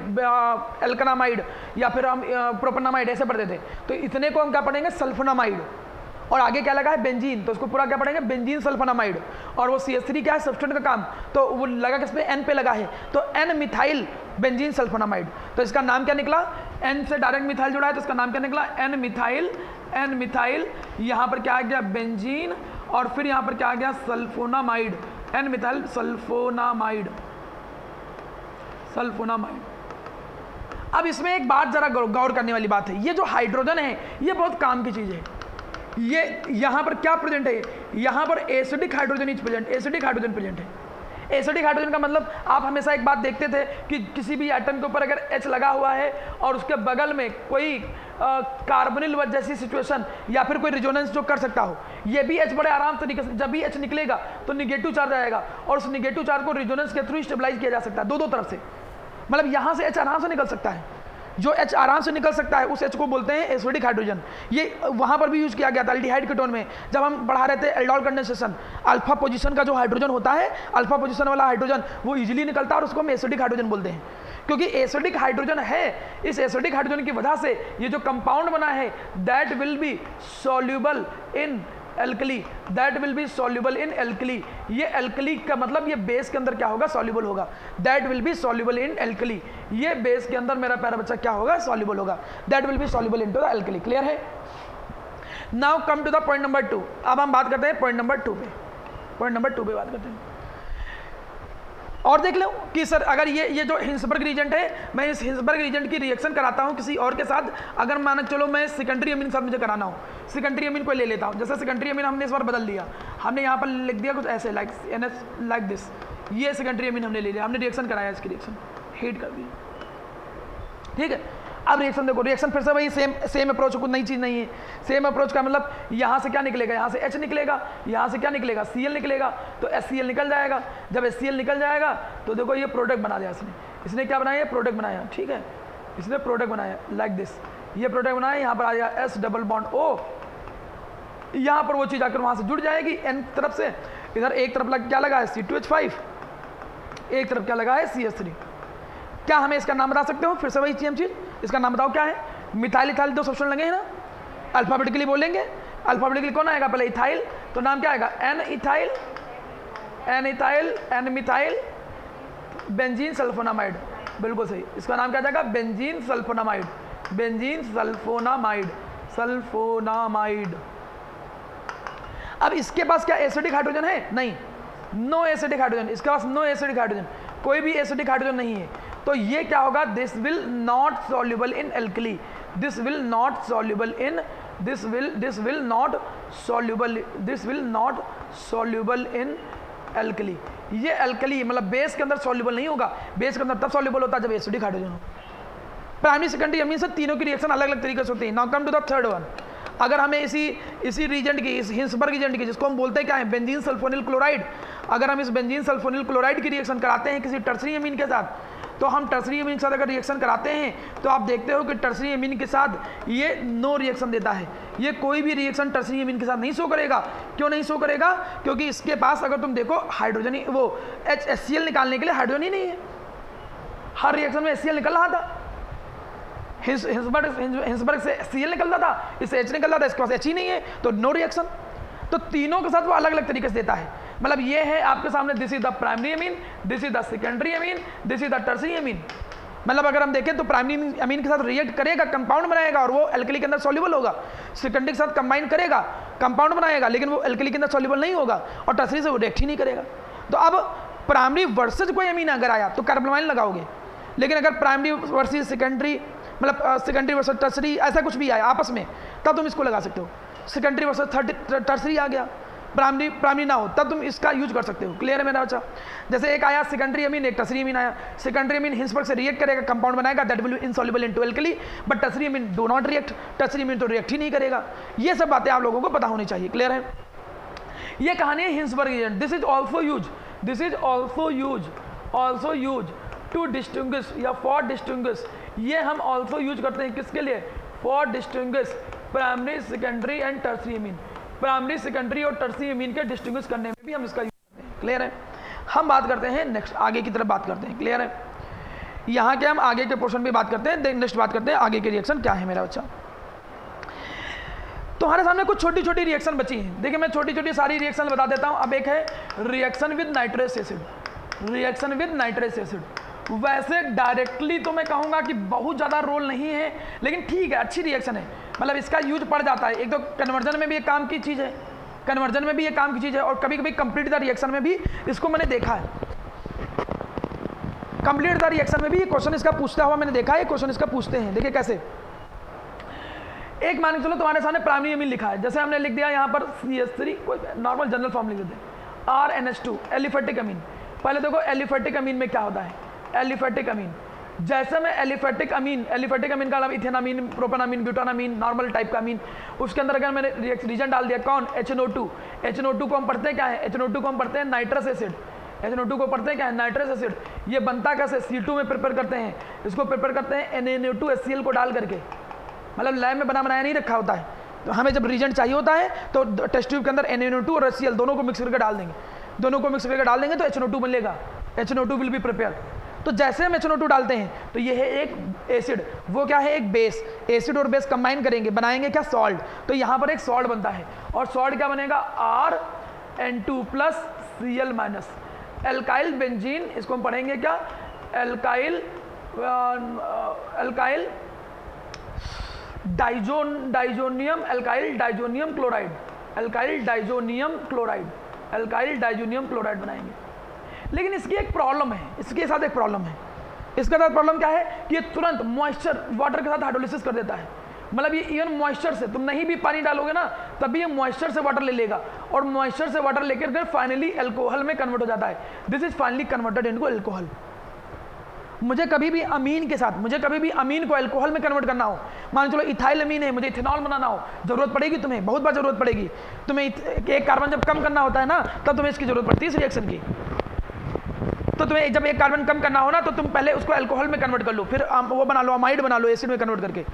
एल्कनामाइड, या फिर हम प्रोपेनामाइड ऐसे पढ़ते थे। तो इतने को हम क्या पढ़ेंगे, सल्फोनामाइड। और आगे क्या लगा है, बेंजीन, तो उसको पूरा क्या पढ़ेंगे, बेंजीन सल्फोनामाइड। और वो CH3 क्या है, सब्सटेंट का काम, तो वो लगा किस पे, N पे लगा है, तो N मिथाइल बेंजीन सल्फोनामाइड। तो इसका नाम क्या निकला, N से डायरेक्ट मिथाइल जुड़ा है, तो इसका नाम क्या निकला, N मिथाइल। यहाँ पर क्या आ गया, बेंजीन, और फिर यहाँ पर क्या आ गया, सल्फोनामाइड, N मिथाइल सल्फोनामाइड। अब इसमें एक बात जरा गौर करने वाली बात है, ये जो हाइड्रोजन है ये बहुत काम की चीज़ है। ये यहाँ पर क्या प्रेजेंट है, यहाँ पर acidic hydrogen is present, acidic hydrogen present है। एसिडिक हाइड्रोजन का मतलब आप हमेशा एक बात देखते थे कि किसी भी एटम के ऊपर अगर H लगा हुआ है और उसके बगल में कोई कार्बोनिल जैसी सिचुएशन या फिर कोई रिजोनेंस जो कर सकता हो, ये भी H बड़े आराम तरीके से, जब भी H निकलेगा तो निगेटिव चार्ज आएगा और उस निगेटिव चार्ज को रिजोनेंस के थ्रू स्टेबलाइज किया जा सकता है दो तरफ से। मतलब यहाँ से H आराम से निकल सकता है, जो H आराम से निकल सकता है उस H को बोलते हैं एसिडिक हाइड्रोजन। ये वहाँ पर भी यूज किया गया था एल्डिहाइड कीटोन में, जब हम बढ़ा रहे थे एल्डोल कंडेंसेशन। अल्फा पोजीशन का जो हाइड्रोजन होता है, अल्फा पोजीशन वाला हाइड्रोजन वो इजीली निकलता है और उसको हम एसिडिक हाइड्रोजन बोलते हैं, क्योंकि एसिडिक हाइड्रोजन है। इस एसिडिक हाइड्रोजन की वजह से ये जो कंपाउंड बना है, that will be soluble in alkali, that will be soluble in alkali. ये एल्कली का मतलब ये बेस के अंदर क्या होगा, सॉल्यूबल होगा, that will be soluble in alkali. ये बेस के अंदर मेरा प्यारा बच्चा क्या होगा, सॉल्यूबल होगा, that will be soluble into the alkali. Clear है? Now come to the point number 2। अब हम बात करते हैं पॉइंट नंबर 2 पे, पॉइंट नंबर 2 पे बात करते हैं। और देख लो कि सर अगर ये जो हिंसबर्ग रीजेंट है, मैं इस हिंसबर्ग रीजेंट की रिएक्शन कराता हूँ किसी और के साथ, अगर मान चलो मैं सेकेंडरी अमीन के साथ मुझे कराना हो, सेकेंडरी अमीन को ले लेता हूँ। जैसे सेकेंडरी अमीन हमने इस बार बदल दिया, हमने यहाँ पर लिख दिया कुछ ऐसे लाइक NH लाइक दिस, ये सेकेंडरी अमीन हमने ले लिया, हमने रिएक्शन कराया, इसकी रिएक्शन हीट कर दी, ठीक है। अब रिएक्शन देखो, रिएक्शन फिर से वही सेम अप्रोच, कुछ नई चीज़ नहीं है। सेम अप्रोच का मतलब यहाँ से क्या निकलेगा, यहाँ से H निकलेगा, यहाँ से क्या निकलेगा, Cl निकलेगा, तो HCl निकल जाएगा। जब HCl निकल जाएगा तो देखो ये प्रोडक्ट बना दिया इसने क्या बनाया, प्रोडक्ट बनाया, ठीक है, इसने प्रोडक्ट बनाया लाइक दिस, ये प्रोडक्ट बनाया। यहाँ पर आ जाएगा S डबल बॉन्ड O, यहाँ पर वो चीज़ आकर वहाँ से जुड़ जाएगी N तरफ से। इधर एक तरफ क्या लगा है, C2H5, एक तरफ क्या लगा है, CH3। क्या हमें इसका नाम बता सकते हो, फिर से वही सेम चीज़, इसका नाम बताओ क्या है, मिथाइल इथाइल दो सब्स्टेंट लगे हैं ना, अल्फाबेटिकली बोलेंगे, अल्फाबेटिकली कौन आएगा, पहले इथाइल, तो नाम क्या आएगा, N ethyl, N methyl, benzene sulphonamide. बिल्कुल सही, इसका नाम क्या जाएगा, benzene sulphonamide, benzene sulphonamide, sulphonamide. अब इसके पास क्या एसिडिक हाइड्रोजन है, नहीं, नो एसिडिक हाइड्रोजन, इसके पास नो एसिडिक हाइड्रोजन, कोई भी एसिडिक हाइड्रोजन नहीं है। तो ये क्या होगा, this will not soluble in alkali, this will not soluble in, this will not soluble in alkali. ये एल्कली मतलब बेस के अंदर सॉल्युबल नहीं होगा, बेस के अंदर तब सॉल्युबल होता है जब एसिडिक हाइड्रोजन हो। प्राइमरी सेकेंडरी अमीन से तीनों की रिएक्शन अलग अलग तरीके से होती है। Now come to the third one. अगर हमें इसी रीजेंट की, इस हिंसबर्ग रीजेंट की, जिसको हम बोलते हैं क्या है, बेंजीन सल्फोनिल क्लोराइड, अगर हम इस बेंजीन सल्फोनिल क्लोराइड की रिएक्शन कराते हैं किसी टर्सरी अमीन के साथ, तो हम टर्सरी अमीन के साथ अगर रिएक्शन कराते हैं तो आप देखते हो कि टर्सरी अमीन के साथ ये नो रिएक्शन देता है। ये कोई भी रिएक्शन टर्सरी अमीन के साथ नहीं शो करेगा। क्यों नहीं शो करेगा, क्योंकि इसके पास अगर तुम देखो हाइड्रोजन ही, वो HCl निकालने के लिए हाइड्रोजन ही नहीं है। हर रिएक्शन में HCl निकल रहा था, हिंसबर्ग से Cl निकलता था, इससे H निकलता था, इसके पास H ही नहीं है, तो नो रिएक्शन। तो तीनों के साथ वो अलग अलग तरीके से देता है। मतलब ये है आपके सामने, this is the primary amine, this is the secondary amine, this is the tertiary amine. मतलब अगर हम देखें तो प्राइमरी अमीन के साथ रिएक्ट करेगा, कंपाउंड बनाएगा और वो एल्कली के अंदर सॉल्युबल होगा। सेकेंडरी के साथ कंबाइन करेगा, कंपाउंड बनाएगा, लेकिन वो एल्कली के अंदर सॉल्युबल नहीं होगा, और टर्सरी से वो रिएक्ट ही नहीं करेगा। तो अब प्राइमरी वर्सेज कोई अमीन अगर आया तो कार्बोनाइल लगाओगे, लेकिन अगर प्राइमरी वर्सेज सेकेंडरी, मतलब सेकेंडरी वर्सेज टर्सरी ऐसा कुछ भी आया आपस में, तब तुम इसको लगा सकते हो। सेकेंडरी वर्सेज टर्सरी आ गया, प्राइमरी ना हो, तब तुम इसका यूज कर सकते हो। क्लियर है मेरा बच्चा? जैसे एक आया सेकेंडरी अमीन, एक टर्सरी अमीन आया। सेकेंडरी अमीन हिंसबर्ग से रिएक्ट करेगा, कंपाउंड बनाएगा, that will be insoluble into alkali, but tertiary amine do not react, tertiary amine तो रिएक्ट ही नहीं करेगा। ये सब बातें आप लोगों को पता होनी चाहिए। क्लियर है? ये कहानी है Hinsberg reagent. This is also use to distinguish या फॉर डिस्टिंग्विश। ये हम ऑल्सो यूज करते हैं किसके लिए, for distinguish primary, secondary and tertiary amine. Primary, secondary और टर्सरी अमीन के डिस्टिंग्विश करने में भी हम इसका यूज करते हैं। क्लियर है? हम बात करते हैं नेक्स्ट, आगे की तरफ बात करते हैं। क्लियर है? यहाँ के हम आगे के पोर्शन भी बात करते हैं, नेक्स्ट बात करते हैं आगे के रिएक्शन क्या है मेरा बच्चा। तो हमारे सामने कुछ छोटी छोटी रिएक्शन बची हैं। देखिए मैं छोटी छोटी सारी रिएक्शन बता देता हूँ। अब एक है reaction with nitrous acid, reaction with nitrous acid. वैसे डायरेक्टली तो मैं कहूँगा कि बहुत ज़्यादा रोल नहीं है, लेकिन ठीक है, अच्छी रिएक्शन है, मतलब इसका यूज पड़ जाता है। एक तो कन्वर्जन में भी एक काम की चीज़ है, कन्वर्जन में भी ये काम की चीज़ है, और कभी कभी कंप्लीट द रिएक्शन में भी इसको मैंने देखा है। कंप्लीट द रिएक्शन में भी ये क्वेश्चन इसका पूछता हुआ मैंने देखा है, क्वेश्चन इसका पूछते हैं। देखिए कैसे, एक मान के चलो तुम्हारे सामने प्राइमरी अमीन लिखा है, जैसे हमने लिख दिया यहाँ पर CH3, कोई नॉर्मल जनरल फॉर्म लिख देते हैं, RNH2 एलिफेटिक अमीन। पहले देखो एलिफेटिक अमीन में क्या होता है, एलिफेटिक अमीन, जैसे मैं एलिफेटिक अमीन का नाम इथेनामीन, प्रोपेनामीन, ब्यूटानामीन, नॉर्मल टाइप का अमीन, उसके अंदर अगर मैंने रीजन डाल दिया कौन, HNO2। HNO2 को हम पढ़ते हैं क्या है, HNO2 को हम पढ़ते हैं नाइट्रस एसिड, HNO2 को पढ़ते हैं क्या है, नाइट्रस एसिड। ये बनता कैसे, C2 में प्रिपेयर करते हैं, इसको प्रिपेयर करते हैं NaNO2HCl को डाल करके, मतलब लैब में बना बनाया नहीं रखा होता है। तो हमें जब रीजेंट चाहिए होता है तो टेस्ट ट्यूब के अंदर NaNO2 और HCl दोनों को मिक्स करके डाल देंगे, दोनों को मिक्स करके डाल देंगे तो HNO2 मिलेगा, HNO2 विल बी प्रिपेयर। तो जैसे हम HNO2 डालते हैं तो ये है एक एसिड, वो क्या है, एक बेस। एसिड और बेस कंबाइन करेंगे, बनाएंगे क्या, सॉल्ट। तो यहाँ पर एक सॉल्ट बनता है, और सॉल्ट क्या बनेगा, RN2+Cl-। एल्काइल बेंजीन, इसको हम पढ़ेंगे क्या, alkyl diazonium, alkyl diazonium chloride, alkyl diazonium chloride बनाएंगे। लेकिन इसकी एक प्रॉब्लम है, इसके साथ एक प्रॉब्लम है। इसके साथ प्रॉब्लम क्या है कि ये तुरंत मॉइस्चर वाटर के साथ हाइड्रोलिसिस कर देता है, मतलब ये इवन मॉइस्चर से, तुम नहीं भी पानी डालोगे ना तब भी ये मॉइस्चर से वाटर ले लेगा, और मॉइस्चर से वाटर लेकर फिर फाइनली अल्कोहल में कन्वर्ट हो जाता है। This is finally converted into alcohol. मुझे कभी भी अमीन के साथ, मुझे कभी भी अमीन को अल्कोहल में कन्वर्ट करना हो, मान चलो इथाइल अमीन है, मुझे इथेनॉल बनाना हो, जरूरत पड़ेगी तुम्हें, बहुत बार जरूरत पड़ेगी तुम्हें। एक कार्बन जब कम करना होता है ना तब तुम्हें इसकी जरूरत पड़ती है, इस रिएक्शन की। तो तुम्हें जब एक कार्बन कम करना हो ना तो तुम पहले उसको अल्कोहल में कन्वर्ट कर लो, फिर वो बना लो, अमाइड बना लो, एसिड में कन्वर्ट करके।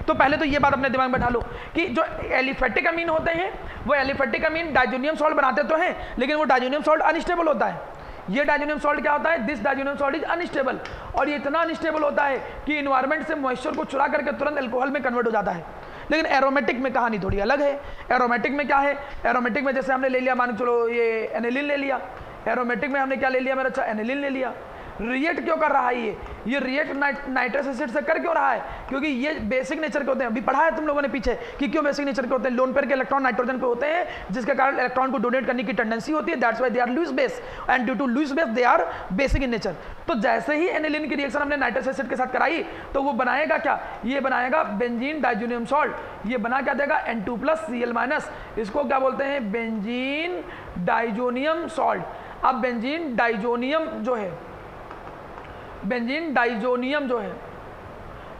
तो पहले तो ये बात अपने दिमाग में बैठा लो कि जो एलिफेटिक अमीन होते हैं वो एलिफेटिक अमीन डाइजोनियम सॉल्ट बनाते तो हैं, लेकिन वो डाइजोनियम सॉल्ट अनस्टेबल होता है। ये डाइजोनियम सॉल्ट क्या होता है, this diazonium salt is unstable, और ये इतना अनस्टेबल होता है कि इन्वायरमेंट से मॉइस्चर को चुरा करके तुरंत अल्कोहल में कन्वर्ट हो जाता है। लेकिन एरोमेटिक में कहानी थोड़ी अलग है। एरोमेटिक में क्या है, एरोमेटिक में जैसे हमने ले लिया, मान चलो ये एनिलीन ले लिया, एरोमेटिक में हमने क्या ले लिया मेरा अच्छा, एनिलीन ले लिया। रिएक्ट क्यों कर रहा है ये रिएक्ट नाइट्रस एसिड से कर क्यों रहा है, क्योंकि ये बेसिक नेचर के होते हैं। अभी पढ़ा है तुम लोगों ने पीछे कि क्यों बेसिक नेचर के होते हैं। लोन पेयर के इलेक्ट्रॉन नाइट्रोजन पे होते हैं, जिसके कारण इलेक्ट्रॉन को डोनेट करने की टेंडेंसी होती है, that's why they are loose base, and due to loose base they are basic in nature. तो जैसे ही एनिलीन की रिएक्शन हमने नाइट्रस एसिड के साथ कराई तो वो बनाएगा क्या, ये बनाएगा बेंजीन डाइजोनियम सॉल्ट। ये बना क्या देगा, N2+Cl-, इसको क्या बोलते हैं, बेंजीन डाइजोनियम सॉल्ट। अब बेंजीन डाइजोनियम जो है,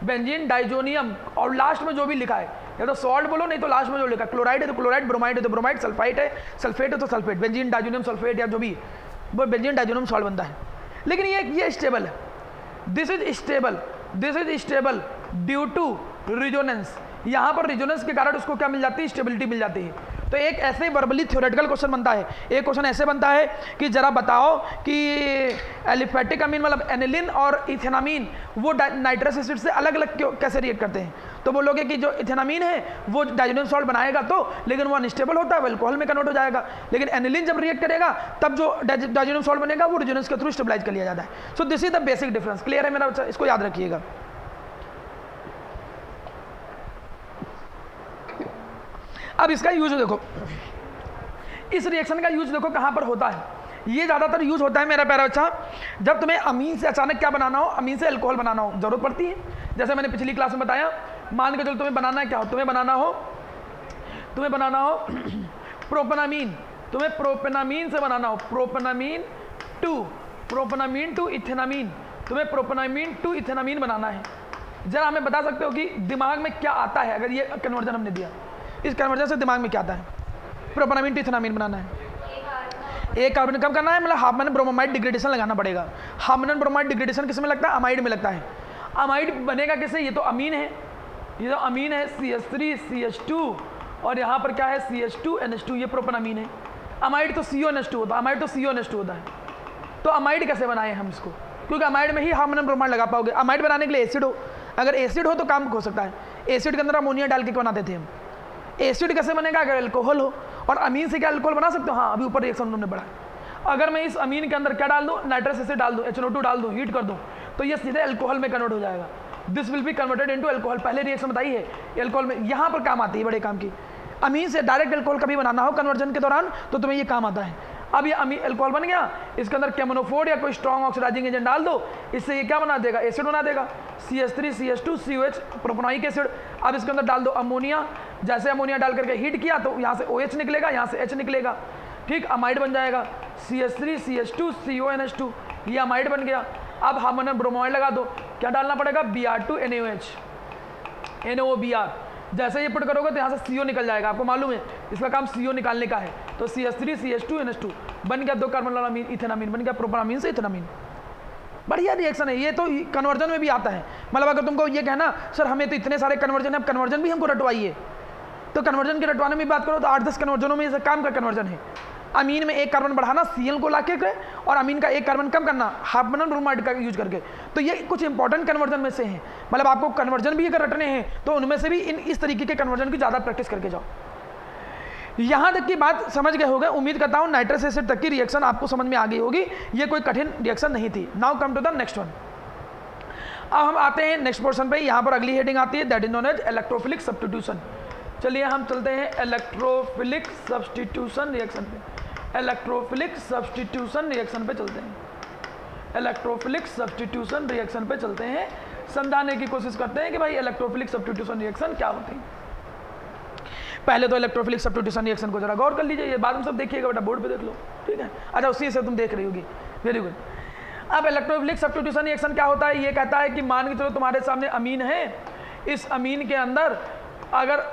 बेंजीन डाइजोनियम और लास्ट में जो भी लिखा है, या तो सॉल्ट बोलो नहीं तो लास्ट में जो लिखा है, क्लोराइड है तो क्लोराइड, ब्रोमाइड है तो ब्रोमाइड, सल्फाइड है, सल्फेट है तो सल्फेट, बेंजीन डाइजोनियम सल्फेट या जो भी वो बेंजीन डाइजोनियम सॉल्ट बनता है। लेकिन ये स्टेबल है, this is stable due to resonance. यहाँ पर रिजोनेंस के कारण उसको क्या मिल जाती है, स्टेबिलिटी मिल जाती है। तो एक ऐसे वर्बली थ्योरेटिकल क्वेश्चन बनता है, एक क्वेश्चन ऐसे बनता है कि जरा बताओ कि एलिफेटिक अमीन मतलब एनिलीन और इथेनामीन वो नाइट्रस एसिड से अलग अलग क्यों कैसे रिएक्ट करते हैं। तो बोलोगे कि जो इथेनामीन है वो डाइजोनियम सॉल्ट बनाएगा तो, लेकिन वो अनस्टेबल होता है, वो अल्कोहल में कन्वर्ट हो जाएगा। लेकिन एनिलीन जब रिएक्ट करेगा तब जो डाइजोनियम सॉल्ट बनेगा वो रिजोनेंस के थ्रू स्टेबलाइज कर लिया जाता है। So this is the basic difference. Clear है मेरा बच्चा, इसको याद रखिएगा। अब इसका यूज देखो, इस रिएक्शन का यूज देखो कहाँ पर होता है। ये ज़्यादातर यूज होता है मेरा प्यारा बच्चा जब तुम्हें अमीन से अचानक क्या बनाना हो, अमीन से अल्कोहल बनाना हो, जरूरत पड़ती है। जैसे मैंने पिछली क्लास में बताया, मान के चलो तुम्हें बनाना है क्या हो, तुम्हें बनाना हो प्रोपेनामीन, तुम्हें प्रोपेनामीन से बनाना हो, प्रोपेनामीन टू इथेनामीन, तुम्हें प्रोपेनामीन टू इथेनामीन बनाना है। जरा हमें बता सकते हो कि दिमाग में क्या आता है अगर ये कन्वर्जन हमने दिया, इस कन्वर्जन से दिमाग में क्या आता है, प्रोपेनामीन टू इथेनामीन बनाना है, एक कार्बन कम करना है, मतलब हाफ ब्रोमाइड डिग्रेडेशन लगाना पड़ेगा। हाफ ब्रोमाइड डिग्रेडेशन किस में लगता है, अमाइड में लगता है। अमाइड बनेगा किससे, ये तो अमीन है, CH3 CH2 और यहाँ पर क्या है CH2 NH2, ये प्रोपेनामीन है। अमाइड तो CONH2 होता है, अमाइड तो CONH2 होता है। तो अमाइड कैसे बनाए हम इसको, क्योंकि अमाइड में ही हार्मोनियम ब्रोमाइड लगा पाओगे। अमाइड बनाने के लिए एसिड हो, अगर एसिड हो तो काम हो सकता है। एसिड के अंदर अमोनिया डाल के बनाते थे हम। एसिड कैसे बनेगा, अगर अल्कोहल हो। और अमीन से क्या अल्कोहल बना सकते हो, हाँ अभी ऊपर रिएक्शन उन्होंने बढ़ाया। अगर मैं इस अमीन के अंदर क्या डाल दूँ, नाइट्रस एसिड डाल दूँ, HNO2 डाल दूँ, हीट कर दूँ, तो ये सीधे अल्कोहल में कन्वर्ट हो जाएगा। This will be converted into alcohol. पहले रिएक्शन बताई है अल्कोहल में, यहाँ पर काम आती है बड़े काम की। अमीन से डायरेक्ट अल्कोहल कभी बनाना हो कन्वर्जन के दौरान तो तुम्हें ये काम आता है। अब ये अल्कोहल बन गया, इसके अंदर केमोनोफोर या कोई स्ट्रॉन्ग ऑक्सीडाइजिंग एजेंट डाल दो, इससे ये क्या बना देगा, एसिड बना देगा, CH3 CH2 COH propanoic acid. अब इसके अंदर डाल दो अमोनिया, जैसे अमोनिया डाल करके हीट किया तो यहाँ से OH निकलेगा, यहाँ से H निकलेगा, ठीक, अमाइड बन जाएगा, CH3 CH2 CONH2, ये अमाइड बन गया। अब हार्मोनियम ब्रोमाइड लगा दो, क्या डालना पड़ेगा, Br2 NaOH NOBr। जैसे ये पुट करोगे तो यहाँ से CO निकल जाएगा, आपको मालूम है इसका काम CO निकालने का है। तो CH3 CH2 NH2 बन गया 2 कार्बन वाला अमीन, इथेनामीन बन गया, प्रोपेनामीन से इथेनामीन। बढ़िया रिएक्शन है ये, तो कन्वर्जन में भी आता है। मतलब अगर तुमको ये कहना सर हमें तो इतने सारे कन्वर्जन है, अब कन्वर्जन भी हमको रटवाइए, तो कन्वर्जन के रटवाने में बात करो तो 8-10 कन्वर्जनों में इसे काम का कन्वर्जन है। अमीन में 1 कार्बन बढ़ाना Cl को लाके और अमीन का 1 कार्बन कम करना हार्मोनियम ब्रोमाइड का यूज करके। तो ये कुछ इंपॉर्टेंट कन्वर्जन में से हैं। मतलब आपको कन्वर्जन भी अगर रटने हैं तो उनमें से भी इस तरीके के कन्वर्जन की ज़्यादा प्रैक्टिस करके जाओ। यहाँ तक की बात समझ गए होंगे, उम्मीद करता हूँ नाइट्रस एसिड तक की रिएक्शन आपको समझ में आ गई होगी। ये कोई कठिन रिएक्शन नहीं थी। Now come to the next one. अब हम आते हैं नेक्स्ट पोर्शन पे। यहाँ पर अगली हेडिंग आती है, that is known as electrophilic substitution. चलिए हम चलते हैं इलेक्ट्रोफिलिक सब्स्टिट्यूशन रिएक्शन पे। इलेक्ट्रोफिलिक सब्स्टिट्यूशन रिएक्शन पे चलते हैं। इलेक्ट्रोफिलिक सब्स्टिट्यूशन रिएक्शन पे चलते हैं, समझाने की कोशिश करते हैं कि भाई इलेक्ट्रोफिलिक सब्स्टिट्यूशन रिएक्शन क्या होती है। पहले तो इलेक्ट्रोफिलिक सब्स्टिट्यूशन रिएक्शन को जरा गौर कर लीजिए, ये बाद में सब देखिएगा बेटा, बोर्ड पे देख लो, ठीक है। अच्छा उसी से तुम देख रही होगी, वेरी गुड। अब इलेक्ट्रोफिलिक सब्स्टिट्यूशन रिएक्शन क्या होता है, ये कहता है कि मान के चलो तुम्हारे सामने अमीन है, इस अमीन के अंदर अगर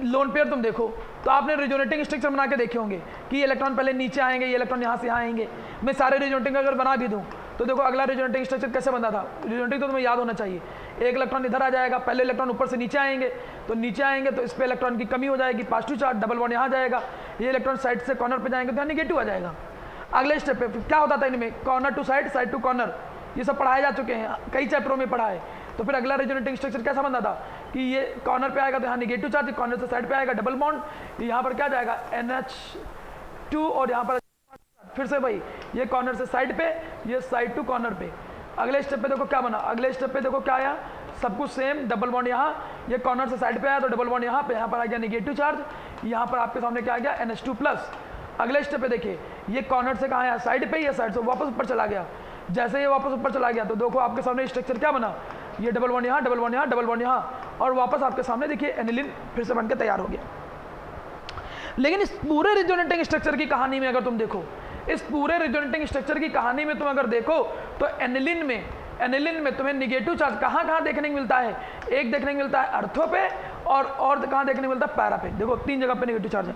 लोन पेयर तुम देखो तो आपने रिजोनेटिंग स्ट्रक्चर बना के देखे होंगे कि ये इलेक्ट्रॉन पहले नीचे आएंगे, ये इलेक्ट्रॉन यहाँ से यहाँ आएंगे। मैं सारे रिजोनेटिंग अगर बना भी दूँ तो देखो अगला रिजोनेटिंग स्ट्रक्चर कैसे बना था। रिजोनेटिंग तो तुम्हें याद होना चाहिए, एक इलेक्ट्रॉन इधर आ जाएगा, पहले इलेक्ट्रॉन ऊपर से नीचे आएंगे, तो नीचे आएंगे तो इस पर इलेक्ट्रॉन की कमी हो जाएगी, पॉजिटिव चार्ज, डबल बॉन्ड यहाँ जाएगा, ये इलेक्ट्रॉन साइड से कॉर्नर पर जाएंगे तो यहाँ निगेटिव आ जाएगा। अगले स्टेप पे क्या होता था इनमें, corner to side, side to corner, ये सब पढ़ाए जा चुके हैं, कई चैप्टरों में पढ़ा है। तो फिर अगला रेजोनेटिंग स्ट्रक्चर कैसा बनता था कि ये कॉर्नर पे आएगा तो यहाँ निगेटिव चार्ज, कॉर्नर से साइड पे आएगा डबल बॉन्ड, यहाँ पर क्या जाएगा NH2 और यहाँ पर फिर से भाई ये कॉर्नर से साइड पे, ये साइड टू कॉर्नर पे। अगले स्टेप पे देखो क्या बना, अगले स्टेप पे देखो क्या आया, सब कुछ सेम, डबल बॉन्ड यहाँ, ये कॉर्नर से साइड पे आया तो डबल बॉन्ड यहाँ पे, यहाँ पर आ गया निगेटिव चार्ज, यहाँ पर आपके सामने क्या आ गया NH2+। अगले स्टेप पे देखिए ये कॉर्नर से कहाँ आया, साइड पे, ये साइड से वापस ऊपर चला गया। जैसे ये वापस ऊपर चला गया तो देखो आपके सामने स्ट्रक्चर क्या बना, ये डबल बॉन्ड यहाँ, डबल बॉन्ड यहाँ, डबल बॉन्ड यहाँ, और वापस आपके सामने देखिए एनिलीन फिर से बनकर तैयार हो गया। लेकिन इस पूरे रिजोनेटिंग स्ट्रक्चर की कहानी में अगर तुम देखो, इस पूरे रिजोनेटिंग स्ट्रक्चर की कहानी में तुम अगर देखो तो एनिलीन में तुम्हें निगेटिव चार्ज कहाँ कहाँ देखने को मिलता है, एक देखने को मिलता है अर्थो पे और कहाँ देखने को मिलता है पैरा पे। देखो 3 जगह पे निगेटिव चार्ज है।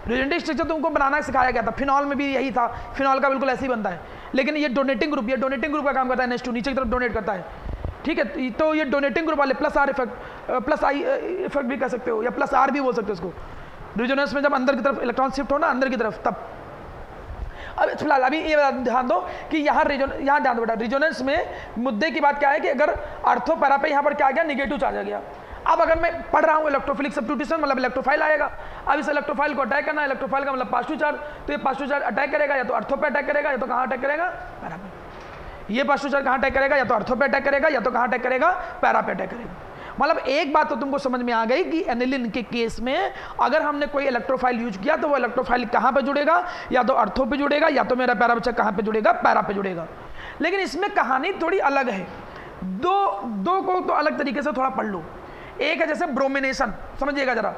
रिजोनेटिंग स्ट्रक्चर तुमको बनाना सिखाया गया था, फिनॉल में भी यही था, फिनॉल का बिल्कुल ऐसे ही बनता है। लेकिन ये डोनेटिंग ग्रुप का काम करता है, NH2 नीचे की तरफ डोनेट करता है, ठीक है। तो ये डोनेटिंग ग्रुप वाले प्लस आई इफेक्ट भी कह सकते हो या प्लस आर भी बोल सकते हो इसको। रिजोनेंस में जब अंदर की तरफ इलेक्ट्रॉन शिफ्ट हो ना अंदर की तरफ, तब अब फिलहाल अभी ये ध्यान दो कि यहाँ ध्यान दो बेटा, रिजोनेंस में मुद्दे की बात क्या है कि अगर अर्थो पैरा पे यहाँ पर क्या आ गया, निगेटिव चार्ज आ गया। अब अगर मैं पढ़ रहा हूँ इलेक्ट्रोफिलिक सब्स्टिट्यूशन, मतलब इलेक्ट्रोफाइल आएगा, अब इस इलेक्ट्रोफाइल को अटैक करना, इलेक्ट्रोफाइल का मतलब पॉजिटिव चार्ज, तो ये पॉजिटिव चार्ज अटैक करेगा या तो अर्थो पे अटैक करेगा या तो कहाँ अटैक करेगा, पैरा पे। ये पॉजिटिव चार्ज कहाँ अटैक करेगा, या तो अर्थो पे अटैक करेगा या तो कहाँ अटैक करेगा, पैरा पे अटैक करेगा। मतलब एक बात तो तुमको समझ में आ गई कि एनिलीन के केस में अगर हमने कोई इलेक्ट्रोफाइल यूज किया तो वो इलेक्ट्रोफाइल कहाँ पे जुड़ेगा, या तो अर्थो पे जुड़ेगा या तो मेरा पैरा बच्चा कहाँ पे जुड़ेगा, पैरा पे जुड़ेगा। लेकिन इसमें कहानी थोड़ी अलग है, दो को तो अलग तरीके से थोड़ा पढ़ लो। एक है जैसे ब्रोमिनेशन, समझिएगा जरा।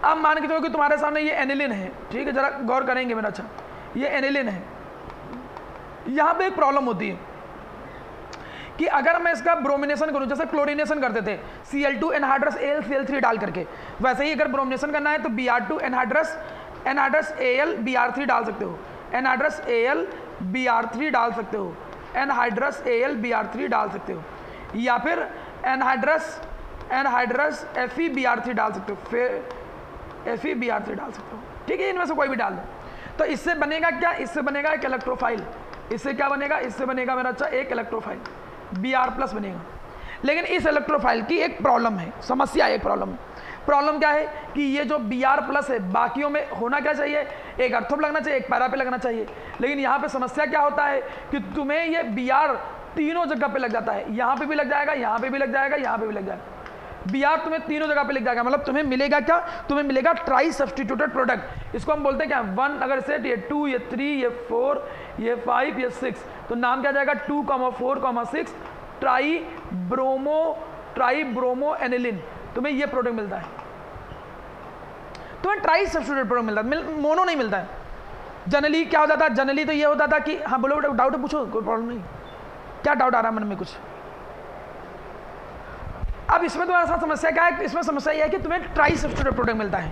अब मान के चलो कि तुम्हारे सामने ये एनिलीन है, ठीक है, जरा गौर करेंगे मेरा अच्छा, ये एनिलीन है। यहां पे एक प्रॉब्लम होती है कि अगर मैं इसका ब्रोमिनेशन करूं, जैसे क्लोरीनेशन करते थे Cl2 एनहाइड्रस Al Cl3 डाल करके, वैसे ही अगर ब्रोमिनेशन करना है तो Br2 एनहाइड्रस Al Br3 डाल सकते हो, एनहाइड्रस Al Br3 डाल सकते हो, एनहाइड्रस Al Br3 डाल सकते हो, या फिर एनहाइड्रस FeBr3 डाल सकते हो, फिर FeBr3 डाल सकते हो, ठीक है, इनमें से कोई भी डाल दो। तो इससे बनेगा क्या, इससे बनेगा एक इलेक्ट्रोफाइल, इससे क्या बनेगा, इससे बनेगा मेरा अच्छा एक इलेक्ट्रोफाइल Br+ बनेगा। लेकिन इस इलेक्ट्रोफाइल की एक प्रॉब्लम है, समस्या, एक प्रॉब्लम क्या है कि ये जो Br+ है बाकियों में होना क्या चाहिए, एक अर्थो पे लगना चाहिए, एक पैरा पे लगना चाहिए। लेकिन यहाँ पे समस्या क्या होता है कि तुम्हें ये Br तीनों जगह पे लग जाता है, यहाँ पे भी लग जाएगा, यहाँ पे भी लग जाएगा, यहाँ पे भी लग जाएगा। Br तुम्हें तीनों जगह पे लग जाएगा, मतलब तुम्हें मिलेगा क्या, तुम्हें मिलेगा ट्राई सब्सटीट्यूटेड प्रोडक्ट। इसको हम बोलते हैं क्या, 1 अगर सेट, ये 2, ये 3, ये 4, ये 5, ये 6, तो नाम क्या जाएगा 2, 4, 6 ट्राई ब्रोमो एनिलिन, तुम्हें ये प्रोडक्ट मिलता है, तुम्हें ट्राई सब्सटीट्यूटेड प्रोडक्ट मिलता है, मोनो नहीं मिलता है। जनरली क्या होता था, जनरली तो ये होता था कि हाँ बोलो डाउट पूछो, कोई प्रॉब्लम नहीं, क्या डाउट आ रहा है मन में कुछ। अब इसमें तुम्हारे साथ समस्या क्या है, इसमें समस्या यह है कि तुम्हें ट्राई सब्सटीट्यूटेड प्रोडक्ट मिलता है,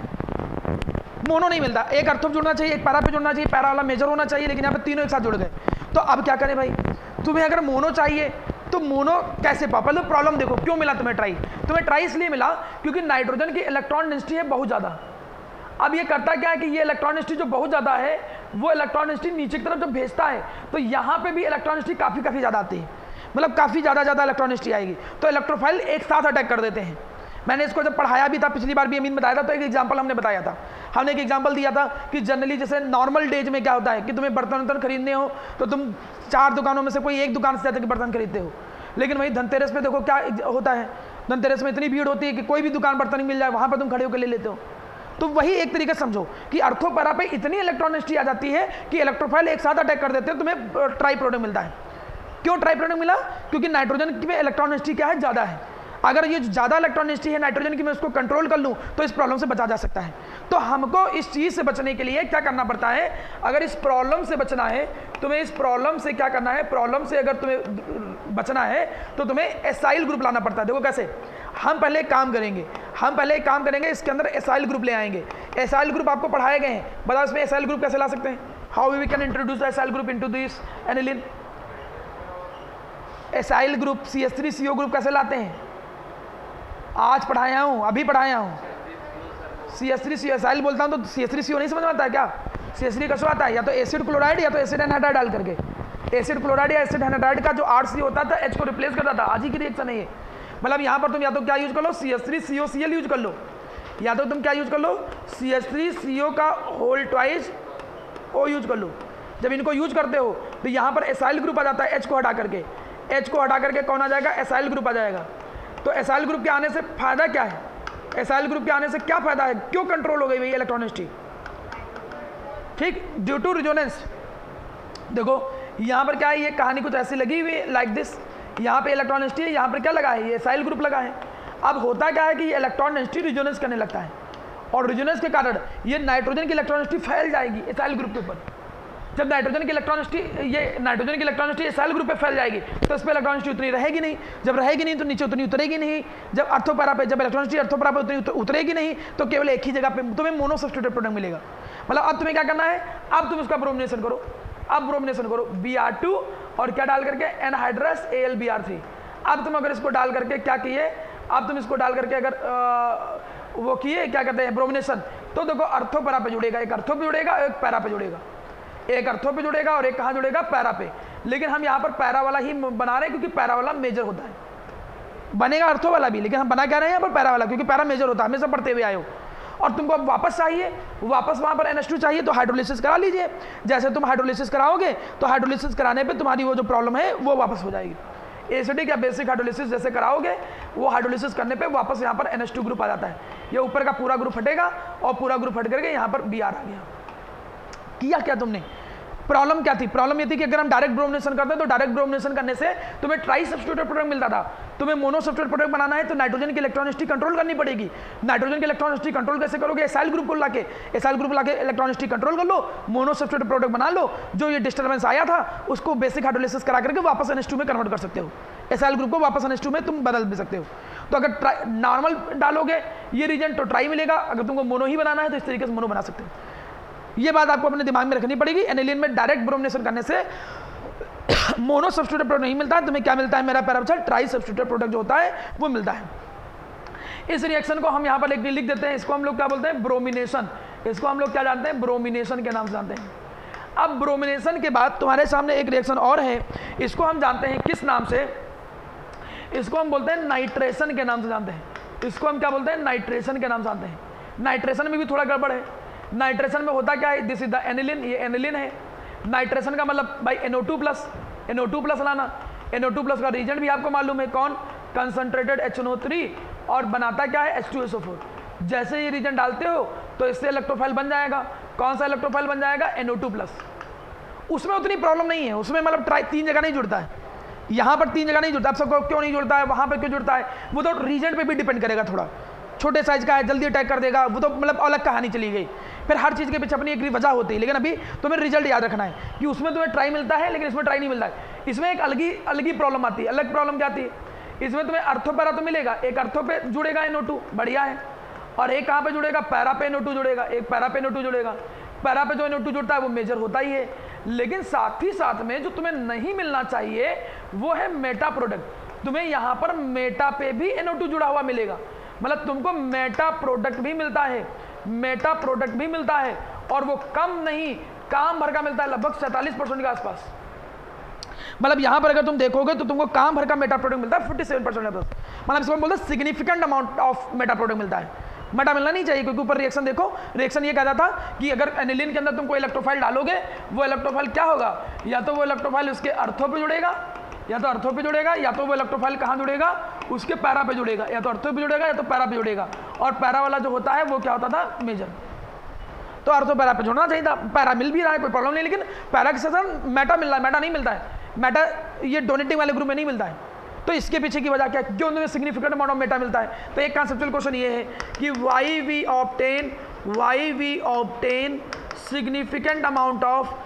मोनो नहीं मिलता। एक अर्थो जुड़ना चाहिए, एक पैरा पे जुड़ना चाहिए, पैरा वाला मेजर होना चाहिए, लेकिन यहाँ पे तीनों एक साथ जुड़ गए। तो अब क्या करें भाई, तुम्हें अगर मोनो चाहिए तो मोनो कैसे पाओ, पहले प्रॉब्लम देखो क्यों मिला तुम्हें ट्राई। तुम्हें ट्राई इसलिए मिला क्योंकि नाइट्रोजन की इलेक्ट्रॉन डेंसिटी है बहुत ज़्यादा। अब ये करता क्या है कि ये इलेक्ट्रॉन डेंसिटी जो बहुत ज़्यादा है, वो इलेक्ट्रॉन डेंसिटी नीचे की तरफ जब भेजता है तो यहाँ पे भी इलेक्ट्रॉन डेंसिटी काफ़ी ज़्यादा आती है, मतलब काफ़ी ज़्यादा इलेक्ट्रॉन डेंसिटी आएगी, तो इलेक्ट्रोफाइल एक साथ अटैक कर देते हैं। मैंने इसको जब पढ़ाया भी था, पिछली बार भी अमीन बताया था, तो एक एग्जांपल हमने बताया था, हमने एक एग्जांपल दिया था कि जनरली जैसे नॉर्मल डेज में क्या होता है कि तुम्हें बर्तन खरीदने हो तो तुम 4 दुकानों में से कोई एक दुकान से ज़्यादा के बर्तन खरीदते हो। लेकिन वही धनतेरस पे देखो क्या होता है, धनतेरस में इतनी भीड़ होती है कि कोई भी दुकान बर्तन मिल जाए वहाँ पर तुम खड़े होकर ले लेते हो। तो वही एक तरीके से समझो कि अर्थो पैरा पे इतनी इलेक्ट्रॉन डेंसिटी आ जाती है कि इलेक्ट्रोफाइल एक साथ अटैक कर देते हैं, तुम्हें ट्राई प्रोडक्ट मिलता है। क्यों ट्राई प्रोडक्ट मिला, क्योंकि नाइट्रोजन में इलेक्ट्रॉन डेंसिटी क्या है, ज़्यादा है। अगर ये ज़्यादा इलेक्ट्रॉन डेंसिटी है नाइट्रोजन की, मैं उसको कंट्रोल कर लूँ तो इस प्रॉब्लम से बचा जा सकता है। तो हमको इस चीज़ से बचने के लिए क्या करना पड़ता है, अगर इस प्रॉब्लम से बचना है तुम्हें, इस प्रॉब्लम से क्या करना है, प्रॉब्लम से अगर तुम्हें बचना है तो तुम्हें एसाइल ग्रुप लाना पड़ता है। देखो कैसे, हम पहले एक काम करेंगे, इसके अंदर एसाइल ग्रुप ले आएंगे। एसाइल ग्रुप आपको पढ़ाए गए हैं, बताओ इसमें एसाइल ग्रुप कैसे ला सकते हैं, how we can introduce acyl group into this aniline. Acyl group CH3CO group कैसे लाते हैं, आज पढ़ाया हूँ, अभी पढ़ाया हूँ। CH3CO एसाइल बोलता हूँ तो CH3CO नहीं समझ में आता है क्या, CH3 कैसे आता है, या तो एसिड क्लोराइड या तो एसिड एनहाइड्राइड डाल करके। एसिड क्लोराइड या एसिड एनहाइड्राइड का जो R होता था H को रिप्लेस करता था, आज ही की रिएक्शन है ये। मतलब यहाँ पर तुम या तो क्या यूज कर लो, CH3COCl यूज कर लो, या तो तुम क्या यूज कर लो, CH3CO का होल ट्वाइस O यूज कर लो। जब इनको यूज करते हो तो यहाँ पर एसाइल ग्रुप आ जाता है, H को हटा करके कौन आ जाएगा, एसाइल ग्रुप आ जाएगा। तो एसाइल ग्रुप के आने से फायदा क्या है, एसाइल ग्रुप के आने से क्या फायदा है, क्यों कंट्रोल हो गई भाई इलेक्ट्रॉन डेंसिटी, ठीक, ड्यू टू रिजोनेंस। देखो यहाँ पर क्या है, ये कहानी कुछ ऐसी लगी हुई लाइक दिस, यहाँ पे इलेक्ट्रॉन डेंसिटी है, यहाँ पर क्या लगा है, ये एसाइल ग्रुप लगा है। अब होता क्या है कि ये इलेक्ट्रॉन डेंसिटी रिजोनेंस करने लगता है, और रिजोनेंस के कारण ये नाइट्रोजन की इलेक्ट्रॉन डेंसिटी फैल जाएगी एसाइल ग्रुप के ऊपर। जब नाइट्रोजन की इलेक्ट्रॉन डेंसिटी एसाइल ग्रुप पे फैल जाएगी तो इस पर इलेक्ट्रॉन डेंसिटी उतनी रहेगी नहीं, जब रहेगी नहीं तो नीचे उतनी उतरेगी नहीं। जब अर्थो पैरा पे, जब इलेक्ट्रॉन डेंसिटी अर्थो पैरा पे उतनी उतरेगी नहीं तो केवल एक ही जगह पे तुम्हें मोनो सब्स्टिट्यूटेड प्रोडक्ट मिलेगा। मतलब अब तुम्हें क्या करना है, अब तुम उसका ब्रोमिनेशन करो, अब ब्रोमिनेशन करो Br2 और क्या डाल करके एनहाइड्रस AlBr3। अब तुम अगर इसको डाल करके क्या किए, अब तुम इसको डाल करके अगर वो किए क्या कहते हैं ब्रोमिनेशन, तो देखो अर्थो पैरा पे जुड़ेगा, एक अर्थो पे जुड़ेगा, एक पैरा पे जुड़ेगा, एक अर्थो पे जुड़ेगा और एक कहाँ जुड़ेगा, पैरा पे। लेकिन हम यहाँ पर पैरा वाला ही बना रहे हैं क्योंकि पैरा वाला मेजर होता है, बनेगा अर्थो वाला भी, लेकिन हम बना क्या रहे हैं यहाँ पर पैरा वाला, क्योंकि पैरा मेजर होता है, हमेशा पढ़ते हुए आए हो। और तुमको अब वापस चाहिए, वापस वहाँ पर NH2 चाहिए तो हाइड्रोलिसिस करा लीजिए। जैसे तुम हाइड्रोलिसिस कराओगे तो हाइड्रोलिसिस कराने पे तुम्हारी वो जो प्रॉब्लम है वो वापस हो जाएगी। एसिडिक या बेसिक हाइड्रोलिसिस जैसे कराओगे, वो हाइड्रोलिसिस करने पे वापस यहाँ पर NH2 ग्रुप आ जाता है, ये ऊपर का पूरा ग्रुप हटेगा और पूरा ग्रुप हट करके यहाँ पर Br आ गया। किया क्या तुमने, प्रॉब्लम क्या थी, प्रॉब्लम ये थी कि अगर हम डायरेक्ट ब्रोमिनेशन करते तो डायरेक्ट ब्रोमिनेशन करने से तुम्हें ट्राई सब्स्टिट्यूटेड प्रोडक्ट मिलता था। तुम्हें मोनो सब्स्टिट्यूटेड प्रोडक्ट बनाना है तो नाइट्रोजन की इलेक्ट्रॉन डेंसिटी कंट्रोल करनी पड़ेगी। नाइट्रोजन की इलेक्ट्रॉन डेंसिटी कंट्रोल कैसे करोगे, एसाइल ग्रुप को लाके, एसाइल ग्रुप लाके इलेक्ट्रॉन डेंसिटी कंट्रोल कर लो, मोनो सब्स्टिट्यूटेड प्रोडक्ट बना लो, जो ये डिस्टर्बेंस आया था उसको बेसिक हाइड्रोलिसिस करा करके वापस NH2 में कन्वर्ट कर सकते हो, एसाइल ग्रुप को वापस NH2 में तुम बदल भी सकते हो। तो अगर नॉर्मल डालोगे ये रीजन तो ट्राई मिलेगा, अगर तुमको मोनो ही बनाना है तो इस तरीके से मोनो बना सकते हो। ये बात आपको अपने दिमाग में रखनी पड़ेगी। एनिलीन में डायरेक्ट ब्रोमिनेशन करने से मोनो सब्स्टिट्यूटेड प्रोडक्ट नहीं मिलता है, तुम्हें क्या मिलता है मेरा प्यारा बच्चा, ट्राई सब्स्टिट्यूटेड प्रोडक्ट जो होता है वो मिलता है। इस रिएक्शन को हम यहाँ पर लिख देते हैं, इसको हम लोग क्या बोलते हैं, ब्रोमिनेशन। इसको हम लोग क्या जानते हैं, ब्रोमिनेशन के नाम से जानते हैं। अब ब्रोमिनेशन के बाद तुम्हारे सामने एक रिएक्शन और है, इसको हम जानते हैं किस नाम से, इसको हम बोलते हैं नाइट्रेशन के नाम से जानते हैं। इसको हम क्या बोलते हैं, नाइट्रेशन के नाम से जानते हैं। नाइट्रेशन में भी थोड़ा गड़बड़ है। नाइट्रेशन में होता क्या है, दिस इज द एनिलिन, ये एनिलिन है। नाइट्रेशन का मतलब भाई NO2 प्लस लाना। NO2 का रीजेंट भी आपको मालूम है, कौन, कंसंट्रेटेड HNO3, और बनाता क्या है, H2SO4। जैसे ये रीजन डालते हो तो इससे इलेक्ट्रोफाइल बन जाएगा। कौन सा इलेक्ट्रोफाइल बन जाएगा, NO2 उसमें उतनी प्रॉब्लम नहीं है, उसमें मतलब 3 जगह नहीं जुड़ता है, यहाँ पर 3 जगह नहीं जुड़ता। आप सबको क्यों नहीं जुड़ता है, वहाँ पर क्यों जुड़ता है, वो तो रीजेंट पे भी डिपेंड करेगा। थोड़ा छोटे साइज का है, जल्दी अटैक कर देगा, वो तो मतलब अलग कहानी चली गई। फिर हर चीज़ के पीछे अपनी एक वजह होती है, लेकिन अभी तुम्हें रिजल्ट याद रखना है कि उसमें तुम्हें ट्राई मिलता है, लेकिन इसमें ट्राई नहीं मिलता है। इसमें एक अलग ही प्रॉब्लम आती है। अलग प्रॉब्लम क्या आती है, इसमें तुम्हें अर्थो पैरा तो मिलेगा, एक अर्थो पे जुड़ेगा NO2, बढ़िया है, और एक कहाँ पे जुड़ेगा, पैरा पे NO2 जुड़ेगा, एक पैरा पे NO2 जुड़ेगा। पैरा पे जो NO2 जुड़ता है वो मेजर होता ही है, लेकिन साथ ही साथ में जो तुम्हें नहीं मिलना चाहिए वो है मेटा प्रोडक्ट। तुम्हें यहाँ पर मेटा पे भी NO2 जुड़ा हुआ मिलेगा, मतलब तुमको मेटा प्रोडक्ट भी मिलता है, मेटा प्रोडक्ट भी मिलता है, और वो कम नहीं, काम भर का मिलता है, लगभग 47% के आसपास। मतलब यहाँ पर अगर तुम देखोगे तो तुमको काम भर का मेटा प्रोडक्ट मिलता है 47%। मतलब इसको बोलते हैं significant amount of meta product मिलता है। मेटा मिलना नहीं चाहिए, क्योंकि ऊपर रिएक्शन देखो, रिएक्शन ये कहता था कि अगर एनिलीन के अंदर तुम कोई इलेक्ट्रोफाइल डालोगे, वो इलेक्ट्रोफाइल क्या होगा, या तो वो इलेक्ट्रोफाइल उसके अर्थों पे जुड़ेगा, या तो अर्थों पे जुड़ेगा, या तो वो इलेक्ट्रोफाइल कहाँ जुड़ेगा, उसके पैरा पे जुड़ेगा, या तो अर्थों पे जुड़ेगा या तो पैरा पे जुड़ेगा। और पैरा वाला जो होता है वो क्या होता था, मेजर। तो अर्थो पैरा पे जुड़ना चाहिए था। पैरा मिल भी रहा है, कोई प्रॉब्लम नहीं, लेकिन पैरा के साथ मेटा मिल रहा है, मेटा नहीं मिलता है। मेटा ये डोनेटिंग वाले ग्रुप में नहीं मिलता है। तो इसके पीछे की वजह क्या है, क्यों तुम्हें सिग्निफिकेंट अमाउंट ऑफ मेटा मिलता है। तो एक कॉन्सेप्चुअल क्वेश्चन ये है कि why we obtain significant amount of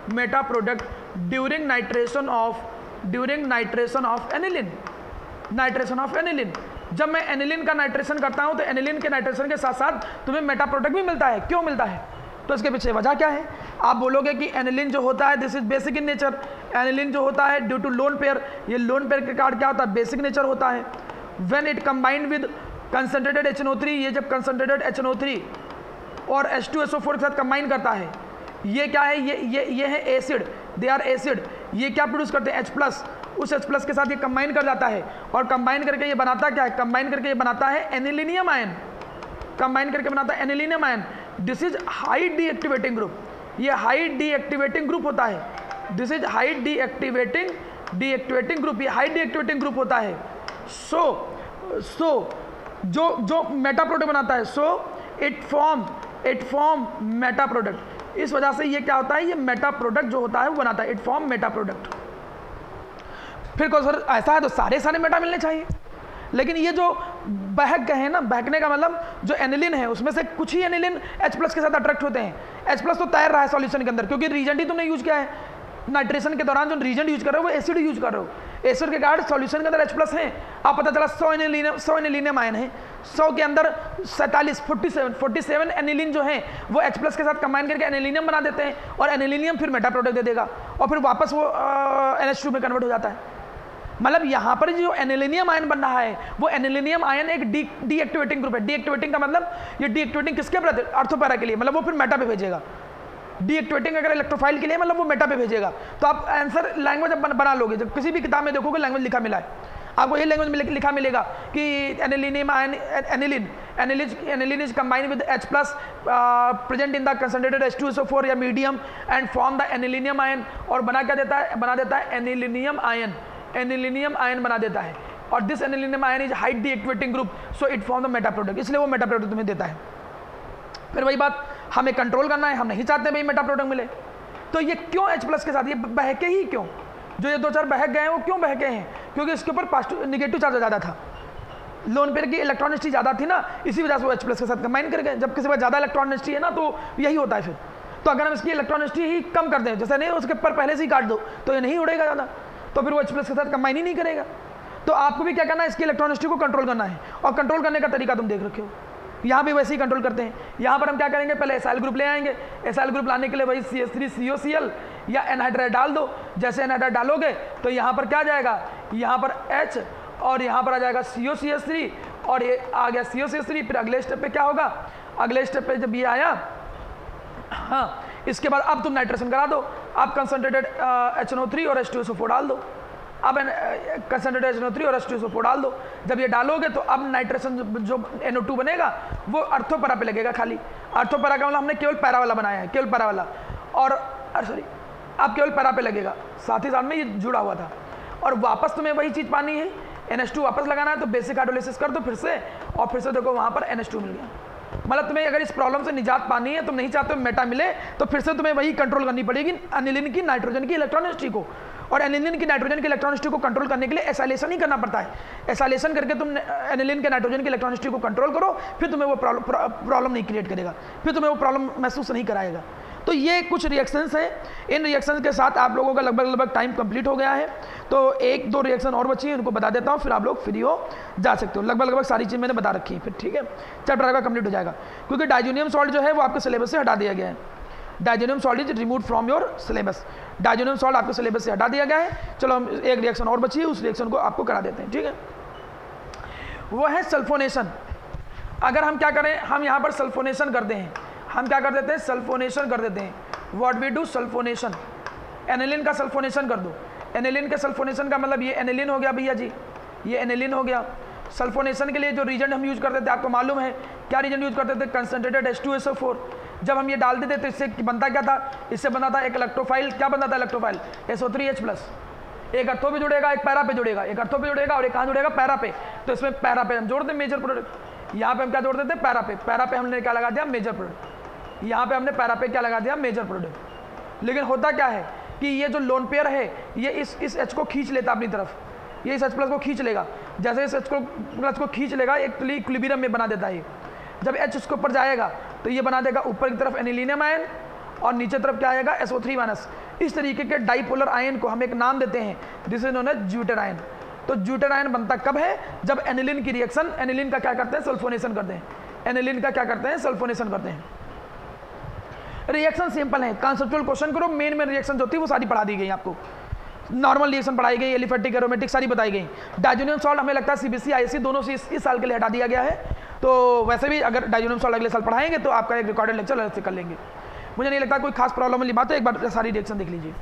meta product during nitration of aniline. जब मैं एनिलिन का नाइट्रेशन करता हूं तो एनिलिन के नाइट्रेशन के साथ साथ तुम्हें मेटा प्रोडक्ट भी मिलता है। क्यों मिलता है, तो इसके पीछे वजह क्या है। आप बोलोगे कि एनिलिन जो होता है this is basic in nature. Aniline जो होता है ड्यू टू लोन पेयर, ये लोन पेयर के कारण क्या होता है, बेसिक नेचर होता है। When it combined with concentrated HNO3, ये जब कंसंट्रेटेड HNO3 और H2SO4 के साथ कंबाइन करता है, ये क्या है, ये है एसिड, दे आर एसिड। ये क्या प्रोड्यूस करते हैं, H+, उस H+ के साथ ये कंबाइन कर जाता है, और कंबाइन करके ये बनाता क्या है, कंबाइन करके ये बनाता है एनिलिनियम आयन। कंबाइन करके बनाता है anilinium ion. This is high deactivating group, ये हाई डीएक्टिवेटिंग ग्रुप होता है। This is high deactivating group, ये हाई डीएक्टिवेटिंग ग्रुप होता है। सो जो मेटा प्रोडक्ट बनाता है, so it form Meta product. इस वजह से ये क्या होता है, ये मेटा प्रोडक्ट जो होता है वो बनाता है, इट फॉर्म मेटा प्रोडक्ट। फिर को सर ऐसा है तो सारे मेटा मिलने चाहिए, लेकिन ये जो बहक गए हैं ना, बहकने का मतलब जो एनिलिन है उसमें से कुछ ही एनिलिन H+ के साथ अट्रैक्ट होते हैं। H+ तो तैर रहा है सॉल्यूशन के अंदर, क्योंकि रीजेंट ही तुमने यूज किया है। नाइट्रेशन के दौरान जो रीजेंट यूज कर रहे हो वो एसिड यूज कर रहे हो, एसिड के कारण सॉल्यूशन के अंदर H+ है। आप पता चला 100 एनिलिनियम आयन है, 100 के अंदर 47 एनिलिन जो है वो H+ के साथ कंबाइन करके एनिलिनियम बना देते हैं, और एनिलिनियम फिर मेटा प्रोडक्ट दे देगा, और फिर वापस वो NH2 में कन्वर्ट हो जाता है। मतलब यहाँ पर जो एनिलिनियम आयन बन रहा है वो एनिलिनियम आयन एक डीएक्टिवेटिंग ग्रुप है। डीएक्टिवेटिंग का मतलब ये डीएक्टिवेटिंग किसके प्रति, अर्थोपैरा के लिए, मतलब वो फिर मेटा पे भेजेगा। डीएक्टिवेटिंग अगर इलेक्ट्रोफाइल के लिए मतलब वो मेटा पे भेजेगा। तो आप आंसर लैंग्वेज बना लोगे, जब किसी भी किताब में देखोगे लैंग्वेज लिखा मिला है, आपको ये लैंग्वेज में लिखा मिलेगा कि anilinium ion aniline is combined with H+ present in the concentrated H2SO4 या medium and form the anilinium ion, और बना देता है एनिलिनियम आयन बना देता है। और this anilinium ion is high deactivating group, so it form the Meta product, इसलिए वो मेटा प्रोडक्ट तुम्हें देता है। फिर वही बात, हमें कंट्रोल करना है, हम नहीं चाहते भाई मेटा प्रोडक्ट मिले। तो ये क्यों H+ के साथ ये बहके ही क्यों, जो ये 2-4 बहक गए हैं वो क्यों बहके हैं, क्योंकि इसके ऊपर नेगेटिव चार्ज ज़्यादा था, लोन पेयर की इलेक्ट्रॉन डेंसिटी ज़्यादा थी ना, इसी वजह से वो H+ के साथ कंबाइन कर गए। जब किसी पर ज़्यादा इलेक्ट्रॉन डेंसिटी है ना तो यही होता है फिर। तो अगर हम इसकी इलेक्ट्रॉन डेंसिटी ही कम कर दें, जैसे नहीं उसके ऊपर पहले से ही काट दो, तो ये नहीं उड़ेगा ज़्यादा, तो फिर वो H+ के साथ कंबाइन ही नहीं करेगा। तो आपको भी क्या करना है, इसकी इलेक्ट्रॉन डेंसिटी को कंट्रोल करना है, और कंट्रोल करने का तरीका तुम देख रखे हो। यहाँ भी वैसे ही कंट्रोल करते हैं। यहाँ पर हम क्या करेंगे, पहले एसाइल ग्रुप ले आएंगे। एसाइल ग्रुप लाने के लिए वही CH3COCl या एनहाइड्राइड डाल दो। जैसे एनहाइड्राइड डालोगे तो यहाँ पर क्या जाएगा, यहाँ पर H और यहाँ पर आ जाएगा COCH3 और ये आ गया COCH3। फिर अगले स्टेप पे क्या होगा, अगले स्टेप पे जब ये आया, हाँ, इसके बाद अब तुम नाइट्रेशन करा दो। अब कंसनट्रेटेड HNO3 और H2SO4 डाल दो। अब कंसनट्रेटेड HNO3 और H2SO4 डाल दो। जब ये डालोगे तो अब नाइट्रेशन जो NO2 बनेगा वो अर्थोपैरा पे लगेगा खाली। अर्थोपैरा का मतलब हमने केवल पैरा वाला बनाया है, केवल पैरा वाला, और सॉरी अब केवल पैरा पे लगेगा, साथ ही साथ में ये जुड़ा हुआ था। और वापस तुम्हें वही चीज़ पानी है, NH2 वापस लगाना है, तो बेसिक हाइड्रोलिसिस कर दो फिर से, और फिर से देखो वहाँ पर NH2 मिल गया। मतलब तुम्हें अगर इस प्रॉब्लम से निजात पानी है, तुम नहीं चाहते हो मेटा मिले, तो फिर से तुम्हें वही कंट्रोल करनी पड़ेगी एनिलीन की नाइट्रोजन की इलेक्ट्रॉनिसिटी को। और एनिलीन की नाइट्रोजन की इलेक्ट्रॉनिसिटी को कंट्रोल करने के लिए एसाइलेशन ही करना पड़ता है। एसाइलेशन करके तुम एनिलीन के नाइट्रोजन की इलेक्ट्रॉनिसिटी को कंट्रोल करो, फिर तुम्हें वो प्रॉब्लम नहीं क्रिएट करेगा, फिर तुम्हें वो प्रॉब्लम महसूस नहीं कराएगा। तो ये कुछ रिएक्शंस हैं। इन रिएक्शंस के साथ आप लोगों का लगभग टाइम कंप्लीट हो गया है। तो एक दो रिएक्शन और बची है, उनको बता देता हूँ, फिर आप लोग फ्री हो जा सकते हो। लगभग सारी चीज़ मैंने बता रखी है फिर, ठीक है, चैप्टर आपका कंप्लीट हो जाएगा। क्योंकि डाइजोनियम सॉल्ट जो है वो आपके सिलेबस से हटा दिया गया है। Diazonium salt is remove from your syllabus. Diazonium salt आपके सिलेबस से हटा दिया गया है। चलो हम एक रिएक्शन और बची है, उस रिएक्शन को आपको करा देते हैं, ठीक है। वो है सल्फोनेशन। अगर हम क्या करें, हम यहाँ पर सल्फोनेशन करते हैं, हम क्या कर देते हैं, सल्फोनेशन कर देते हैं। What we do, sulphonation. Aniline का सल्फोनेशन कर दो। एनिलीन के सल्फोनेशन का मतलब ये एनिलीन हो गया भैया जी, ये एनिलीन हो गया। सल्फोनेशन के लिए जो रीजन हम यूज करते थे आपको मालूम है, क्या रीजन यूज करते थे, कंसनट्रेटेड H2SO4। जब हम ये डालते थे तो इससे बनता क्या था, इससे बना था एक इलेक्ट्रोफाइल। क्या बनता था इलेक्ट्रोफाइल, SO3H+। एक अर्थों पे जुड़ेगा, एक पैरा पे जुड़ेगा, एक अर्थों पे जुड़ेगा और एक कहाँ जुड़ेगा, पैरा पे। तो इसमें पैरा पे हम जोड़ते मेजर प्रोडक्ट। यहाँ पे हम क्या जोड़ते थे, पैरा पे। पैरा पे हमने क्या लगा दिया, मेजर प्रोडक्ट। यहाँ पे हमने पैरा पे क्या लगा दिया, मेजर प्रोडक्ट। लेकिन होता क्या है कि ये जो लोन पेयर है ये इस H को खींच लेता अपनी तरफ, ये इस H+ को खींच लेगा। जैसे इस H+ को खींच लेगा, एक इक्विलिब्रियम में बना देता है ये। जब H उसके ऊपर जाएगा तो ये बना देगा ऊपर की तरफ एनिलीनियम आयन और नीचे तरफ क्या आएगा, SO3-। इस तरीके के डाइपोलर आयन को हम एक नाम देते हैं, दिस इज नोन एज ज्यूटेड आयन। तो ज्यूटेड आयन बनता कब है, जब एनिलीन की रिएक्शन, एनिलीन का क्या करते हैं, सल्फोनेशन करते हैं। एनिलीन का क्या करते हैं, सल्फोनेशन करते हैं। रिएक्शन सिंपल है, कॉन्सेप्चुअल क्वेश्चन करो, मेन रिएक्शन जो होती है वो सारी पढ़ा दी गई आपको। नॉर्मल रिएक्शन पढ़ाई गई, एलिफेटिक एरोमेटिक सारी बताई गई। डाइजोनियम सॉल्ट हमें लगता है CBSE ISE दोनों से इस साल के लिए हटा दिया गया है। तो वैसे भी अगर डाइजोनियम सॉल्ट अगले साल पढ़ाएंगे तो आपका एक रिकॉर्डेड लेक्चर अलग से कर लेंगे। मुझे नहीं लगता कोई खास प्रॉब्लम वाली बात है, एक बार सारी रिएक्शन देख लीजिए।